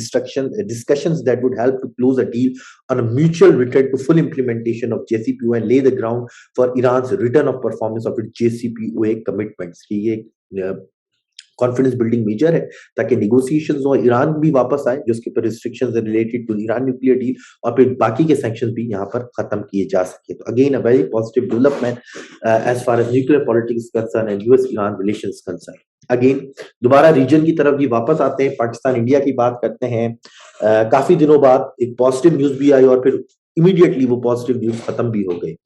discussions that would help to close a deal on a mutual return to full implementation of JCPO and lay the ground for Iran's return of performance of its JCPOA commitments. कि ये confidence building measure है ताकि negotiations हो, Iran भी वापस आए जो उसके ऊपर restrictions related to Iran nuclear deal, और फिर बाकी के सैंक्शंस भी यहाँ पर खत्म किए जा सके। तो again a very positive development as far as nuclear politics concern and US Iran relations concern. Again दोबारा रीजन की तरफ भी वापस आते हैं, पाकिस्तान इंडिया की बात करते हैं। काफी दिनों बाद एक पॉजिटिव न्यूज भी आई और फिर इमीडिएटली वो पॉजिटिव न्यूज खत्म भी हो गई।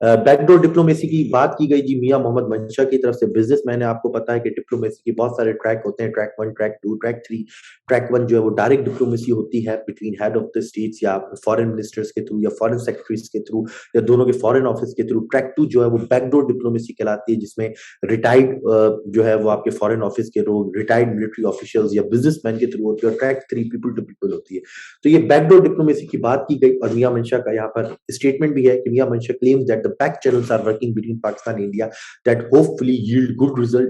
बैकडोर डिप्लोमेसी की बात की गई जी मियां मोहम्मद मंशा की तरफ से। बिजनेसमैन है, आपको पता है कि डिप्लोमेसी के बहुत सारे ट्रैक होते हैं, ट्रैक 1, ट्रैक 2, ट्रैक 3। ट्रैक 1 जो है वो डायरेक्ट डिप्लोमेसी होती है between head of the states या फॉरेन मिनिस्टर्स के थ्रू या फॉरेन सेक्रेटरीज के थ्रू या दोनों के फॉरेन ऑफिस के थ्रू। ट्रैक 2 जो है वो बैकडोर डिप्लोमेसी कहलाती है, जिसमें रिटायर्ड जो है वो आपके फॉरेन ऑफिस के लोग, रिटायर्ड मिलिट्री ऑफिशियल्स या बिजनेसमैन के थ्रू होती है। और ट्रैक 3 पीपल टू पीपल होती है। तो ये बैकडोर डिप्लोमेसी की बात की गई और मियां मंशा का यहाँ पर स्टेटमेंट भी है कि Mian Mansha claims that the back channels are working between Pakistan and India that hopefully yield good result.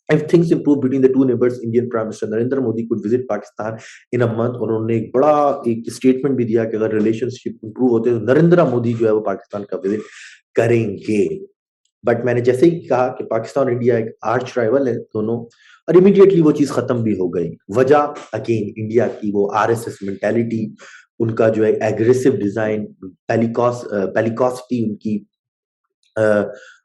If things improve between the two neighbors, Indian Prime Minister Narendra Modi could visit Pakistan in a month। और उन्होंने एक बड़ा एक statement भी दिया कि अगर relationship improve होते हैं तो नरेंद्र मोदी जो है वो पाकिस्तान का विजिट करेंगे। बट मैंने जैसे ही कहा कि पाकिस्तान और इंडिया एक आर्च राइवल है दोनों, और इमीडिएटली वो चीज खत्म भी हो गई। वजह अगेन इंडिया की वो आरएसएस मेंटालिटी, उनका जो है एग्रेसिव डिजाइन, पेलिकॉसिटी उनकी,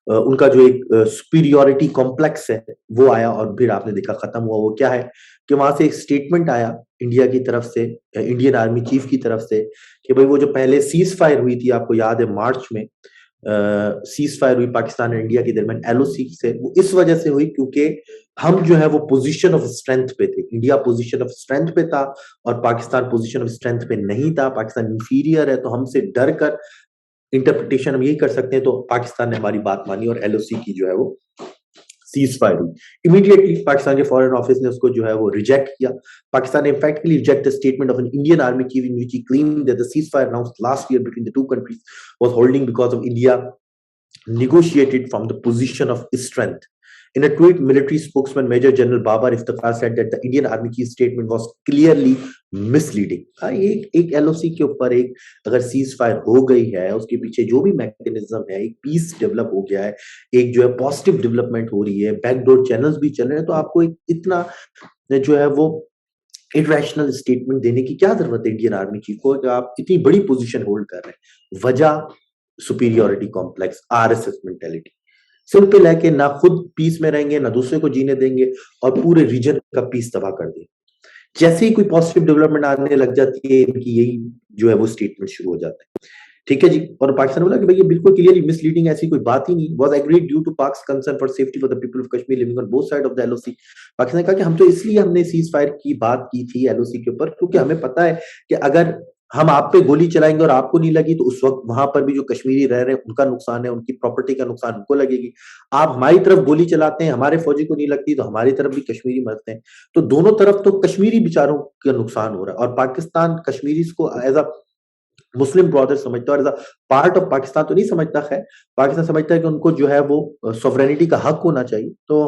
उनका जो एक सुपीरियोरिटी कॉम्प्लेक्स है वो आया और फिर आपने देखा खत्म हुआ। वो क्या है कि वहां से एक स्टेटमेंट आया इंडिया की तरफ से, इंडियन आर्मी चीफ की तरफ से, कि भाई वो जो पहले सीज फायर हुई थी, आपको याद है मार्च में सीज फायर हुई पाकिस्तान और इंडिया के दरमियान एलओसी से, वो इस वजह से हुई क्योंकि हम जो है वो पोजीशन ऑफ स्ट्रेंथ पे थे। इंडिया पोजीशन ऑफ स्ट्रेंथ पे था और पाकिस्तान पोजीशन ऑफ स्ट्रेंथ पे नहीं था। पाकिस्तान इंफीरियर है तो हमसे डर कर इंटरप्रिटेशन हम यही कर सकते हैं। तो पाकिस्तान ने हमारी बात मानी और एलओसी की जो है वो सीज फायर हुई। इमीडिएटली पाकिस्तान के फॉरेन ऑफिस ने उसको जो है वो रिजेक्ट किया। पाकिस्तान ने in fact reject the statement of an Indian army chief in which he claimed that the ceasefire announced last year between the two countries was holding because of India negotiated from the position of strength. In a tweet, military spokesman Major General Babar Iftikhar said that the Indian Army chief statement was clearly misleading. एक LOC के ऊपर एक अगर cease fire हो गई है, उसके पीछे जो भी मैकेनिज्म है, एक पीस डेवलप हो गया है, एक जो है पॉजिटिव डेवलपमेंट हो रही है, बैकडोर चैनल्स भी चल रहे हैं, तो आपको एक इतना जो है वो इरेशनल स्टेटमेंट देने की क्या जरूरत है इंडियन आर्मी चीफ को कि आप इतनी बड़ी पोजीशन होल्ड कर रहे हैं। वजह superiority complex, RSS mentality. Simple है कि ना खुद पीस में रहेंगे ना दूसरे को जीने देंगे और पूरे रीजन का पीस तबाह कर देंगे। जैसे ही कोई पॉजिटिव डेवलपमेंट आने लग जाती है, इनकी यही जो है वो स्टेटमेंट शुरू हो जाता है। ठीक है जी। और पाकिस्तान ने बोला कि भाई ये बिल्कुल क्लियरली मिसलीडिंग, ऐसी कोई बात ही नहीं। Was agreed due to Pak's concern for safety for the people of Kashmir living on both side of the LOC. Pakistan ने कहा कि हम तो इसलिए हमने सीज फायर की बात की थी एलओसी के ऊपर, क्योंकि हमें पता है कि अगर हम आप पे गोली चलाएंगे और आपको नहीं लगी, तो उस वक्त वहां पर भी जो कश्मीरी रह रहे हैं उनका नुकसान है, उनकी प्रॉपर्टी का नुकसान उनको लगेगी। आप हमारी तरफ गोली चलाते हैं, हमारे फौजी को नहीं लगती, तो हमारी तरफ भी कश्मीरी मरते हैं। तो दोनों तरफ तो कश्मीरी बेचारों का नुकसान हो रहा है, और पाकिस्तान कश्मीरी को एज अ मुस्लिम ब्रदर समझता है, और as a part of Pakistan तो नहीं समझता। है पाकिस्तान समझता है कि उनको जो है वो सॉवरेनिटी का हक होना चाहिए। तो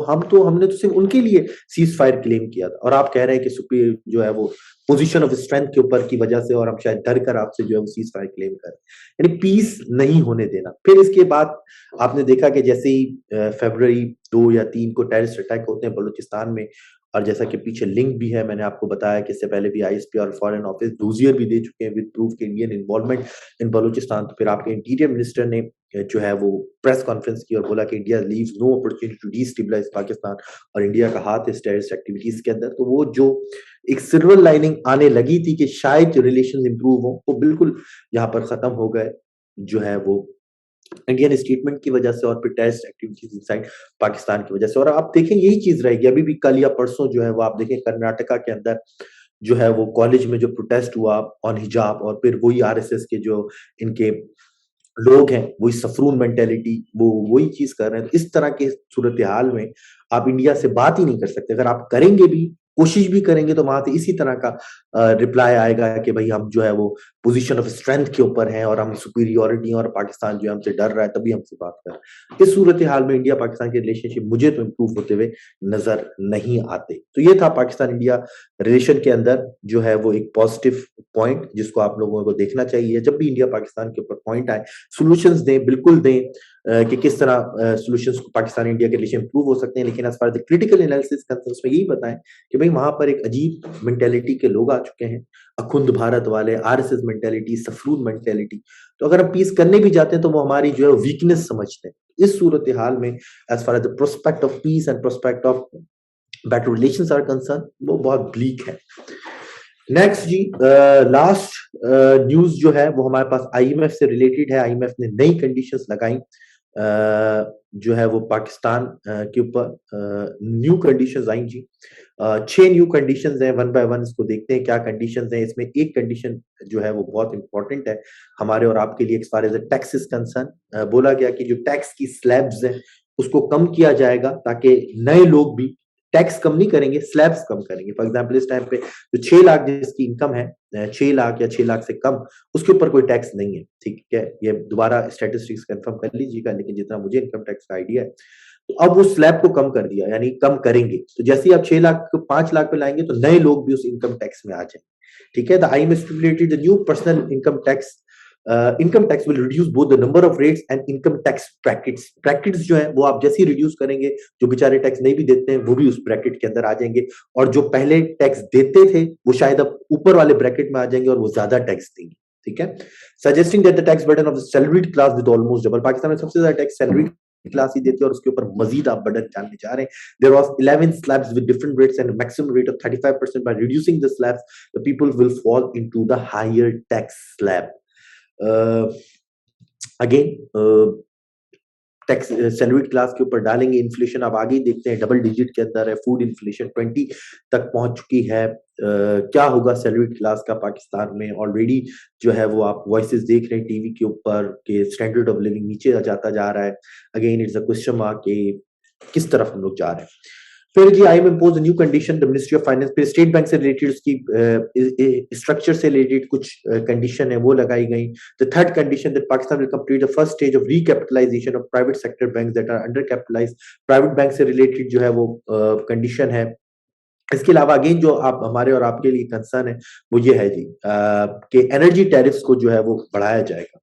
हमने तो सिर्फ उनके लिए सीज फायर क्लेम किया था, और आप कह रहे हैं कि सुप्रीम जो है वो पोजीशन ऑफ स्ट्रेंथ के ऊपर की वजह से, और हम शायद डर कर आपसे जो है वो सीज फायर क्लेम कर, यानी पीस नहीं होने देना। फिर इसके बाद आपने देखा कि जैसे ही फरवरी 2 या 3 को टेररिस्ट अटैक होते हैं बलूचिस्तान में, और जैसा कि पीछे लिंक भी है, मैंने आपको बताया कि इससे पहले भी आईएसपी और फॉरेन ऑफिस डोजियर भी दे चुके हैं विद प्रूफ के इंडियन इन्वॉल्वमेंट इन बलूचिस्तान। तो फिर आपके इंटीरियर मिनिस्टर ने जो है वो प्रेस कॉन्फ्रेंस की और बोला कि India leaves no opportunity to destabilize Pakistan, और इंडिया का हाथ इस टेररिस्ट एक्टिविटीज के अंदर। तो वो जो एक सिल्वर लाइनिंग आने लगी थी कि शायद रिलेशन इंप्रूव हो, वो बिल्कुल यहाँ पर खत्म हो गए, जो है वो इंडियन स्टेटमेंट की वजह से, और फिर टेररिस्ट एक्टिविटीज इनसाइड पाकिस्तान की वजह से। और आप देखें यही चीज रहेगी अभी भी, कल या परसों जो है वो आप देखें कर्नाटका के अंदर जो है वो कॉलेज में जो प्रोटेस्ट हुआ ऑन हिजाब, और फिर वही आरएसएस के जो इनके लोग हैं, वही सफरून मेंटेलिटी, वो वही चीज कर रहे हैं। तो इस तरह के सूरत हाल में आप इंडिया से बात ही नहीं कर सकते। अगर आप करेंगे भी, कोशिश भी करेंगे, तो वहां से इसी तरह का रिप्लाई आएगा कि भाई हम जो है वो पोजीशन ऑफ स्ट्रेंथ के ऊपर हैं, और हम सुपीरियोरिटी, और पाकिस्तान जो है हमसे डर रहा है, तभी हमसे बात कर रहे हैं। इस सूरत हाल में इंडिया पाकिस्तान के रिलेशनशिप मुझे तो इम्प्रूव होते हुए नजर नहीं आते। तो ये था पाकिस्तान इंडिया रिलेशन के अंदर जो है वो एक पॉजिटिव पॉइंट, जिसको आप लोगों को देखना चाहिए। जब भी इंडिया पाकिस्तान के ऊपर पॉइंट आए, सॉल्यूशंस दें, बिल्कुल दें, कि किस तरह सॉल्यूशंस को पाकिस्तान इंडिया के रिलेशन इंप्रूव हो सकते हैं। लेकिन as far the critical analysis concern, उसमें यही बताएं कि भाई वहां पर एक अजीब मेंटेलिटी के लोग आ चुके हैं, अखुंद भारत वाले, आरएसएस मेंटेलिटी, सफरून मेंटेलिटी। तो अगर हम पीस करने भी जाते हैं, तो वो हमारी जो है वीकनेस समझते हैं। इस सूरत हाल में as far as the prospect of peace and prospect of better relations are concern, वो बहुत ब्लीक है। नेक्स्ट जी, लास्ट न्यूज जो है वो हमारे पास आईएमएफ से रिलेटेड है। आईएमएफ ने नई कंडीशंस लगाई जो है वो पाकिस्तान के ऊपर न्यू कंडीशंस आई जी। 6 न्यू कंडीशंस हैं, वन बाय वन इसको देखते हैं क्या कंडीशंस हैं। इसमें एक कंडीशन जो है वो बहुत इंपॉर्टेंट है हमारे और आपके लिए, as far as tax is concern. बोला गया कि जो टैक्स की स्लैब्स हैं उसको कम किया जाएगा, ताकि नए लोग भी टैक्स कम नहीं करेंगे, स्लैब्स कम करेंगे। फॉर एग्जाम्पल इस टाइम पे जो 6 लाख जिसकी इनकम है, 6 लाख या 6 लाख से कम, उसके ऊपर कोई टैक्स नहीं है। ठीक है, ये दोबारा स्टैटिस्टिक्स कंफर्म कर लीजिएगा, लेकिन जितना मुझे इनकम टैक्स का आइडिया है, तो अब वो स्लैब को कम कर दिया, यानी कम करेंगे। तो जैसे ही आप 6 लाख को 5 लाख पे लाएंगे, तो नए लोग भी उस इनकम टैक्स में आ जाएंगे। ठीक है, the I am stipulated the new personal income tax will reduce both the number of rates and income tax brackets जो है वो आप जैसे ही रिड्यूस करेंगे, जो बेचारे टैक्स नहीं भी देते हैं वो भी उस ब्रैकेट के अंदर आ जाएंगे, और जो पहले टैक्स देते थे वो शायद अब ऊपर वाले ब्रैकेट में आ जाएंगे और वो ज्यादा टैक्स देंगे। ठीक है, suggesting that the tax burden of the salaried class with almost double. Pakistan में सबसे ज्यादा टैक्स सैलरीड क्लास ही देती है, और उसके ऊपर मजीद आप बर्डन डालने जा रहे हैं। There was 11 slabs with different rates and a maximum rate of 35%. By reducing the slabs, the people will fall into the higher tax slab. Again tax salaried class के ऊपर डालेंगे। इन्फ्लेशन आप आगे ही देखते हैं डबल डिजिट के अंदर है, फूड इन्फ्लेशन 20 तक पहुंच चुकी है। क्या होगा सैलरीड क्लास का पाकिस्तान में? ऑलरेडी जो है वो आप वॉइसेस देख रहे हैं टीवी के ऊपर कि स्टैंडर्ड ऑफ लिविंग नीचे जाता जा रहा है। Again it's a question mark कि किस तरफ हम लोग जा रहे हैं। फिर जी I impose new condition the ministry of finance पे, स्टेट बैंक से रिलेटेड उसकी स्ट्रक्चर से रिलेटेड कुछ कंडीशन है वो लगाई गई। The third condition that Pakistan will complete the first stage of recapitalization of private sector banks that are undercapitalized. Private bank से रिलेटेड जो है वो कंडीशन है। इसके अलावा अगेन जो आप हमारे और आपके लिए कंसर्न है वो ये है जी कि एनर्जी टैरिफ्स को जो है वो बढ़ाया जाएगा।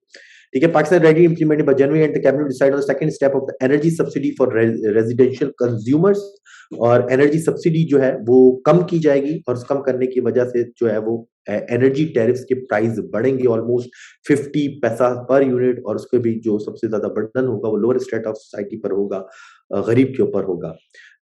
ठीक है, Pakistan ready implemented by January and the cabinet decide on the second step of the energy subsidy for residential consumers. और एनर्जी सब्सिडी जो है वो कम की जाएगी, और कम करने की वजह से जो है वो एनर्जी टैरिफ्स के प्राइस बढ़ेंगे ऑलमोस्ट 50 पैसा पर यूनिट, और उसके भी जो सबसे ज्यादा बर्डन होगा वो लोअर स्टेट ऑफ सोसाइटी पर होगा, गरीब के ऊपर होगा।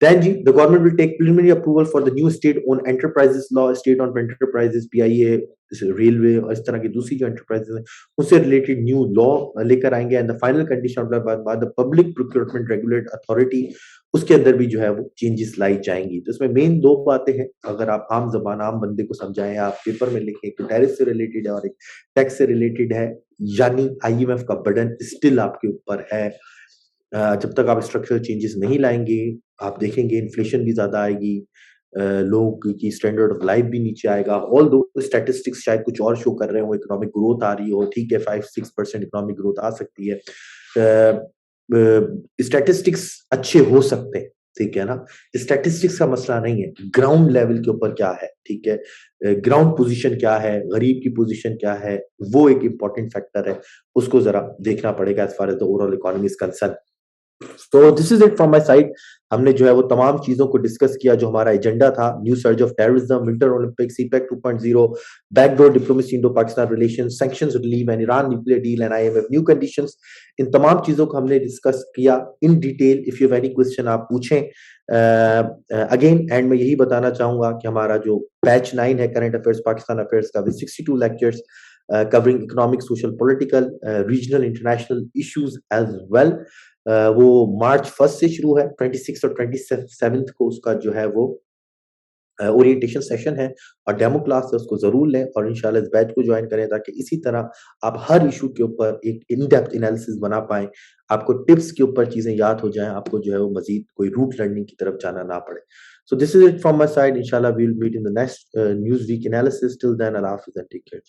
Then जी, the government will take preliminary approval for the new state-owned enterprises law, state-owned enterprises, PIA, railway और इस तरह की दूसरी जो एंटरप्राइजेज हैं, उससे रिलेटेड न्यू लॉ लेकर आएंगे and the final condition of the public procurement regulate authority, उसके अंदर भी जो है वो चेंजेस लाई जाएंगी। तो इसमें मेन दो बातें हैं, अगर आप आम जबान आम बंदे को समझाएं, आप पेपर में लिखें, एक तो टैरिफ से रिलेटेड है और एक टैक्स से रिलेटेड है, यानी आईएमएफ का बर्डन स्टिल आपके ऊपर है। जब तक आप स्ट्रक्चरल चेंजेस नहीं लाएंगे, आप देखेंगे इन्फ्लेशन भी ज्यादा आएगी, लोगों की स्टैंडर्ड ऑफ लाइफ भी नीचे आएगा। ऑल दो स्टैटिस्टिक्स शायद कुछ और शो कर रहे हो, इकोनॉमिक ग्रोथ आ रही हो, ठीक है 5-6% इकोनॉमिक ग्रोथ आ सकती है, स्टैटिस्टिक्स अच्छे हो सकते हैं, ठीक है ना। स्टैटिस्टिक्स का मसला नहीं है, ग्राउंड लेवल के ऊपर क्या है, ठीक है, ग्राउंड पोजीशन क्या है, गरीब की पोजीशन क्या है, वो एक इंपॉर्टेंट फैक्टर है, उसको जरा देखना पड़ेगा as far as the overall economy is concern. तो this is it from my side. हमने जो है वो तमाम चीजों को डिस्कस किया जो हमारा एजेंडा था, new surge of terrorism, winter Olympics, CPEC 2.0, backdoor diplomacy, Indo Pakistan relation, sanctions relief and Iran nuclear deal and IMF new conditions, इन तमाम चीजों को हमने डिस्कस किया in detail. If you have any question आप पूछें। अगेन एंड में यही बताना चाहूंगा कि हमारा जो बैच 9 है करंट अफेयर्स पाकिस्तान अफेयर्स का, with 62 lectures covering economic, social, political, regional, international issues as well, वो मार्च 1 से शुरू है, 26 और 27 को उसका जो है वो ओरिएंटेशन सेशन है और डेमो क्लास है, उसको जरूर लें और इंशाल्लाह इस बैच को ज्वाइन करें ताकि इसी तरह आप हर इशू के ऊपर एक इन डेप्थ एनालिसिस बना पाएं, आपको टिप्स के ऊपर चीजें याद हो जाएं, आपको जो है वो मजीद कोई रूट लर्निंग की तरफ जाना ना पड़े। So this is it from my side, इंशाल्लाह we will meet in the next news week analysis. Till then, अल्लाह हाफिज़ एंड टेक केयर।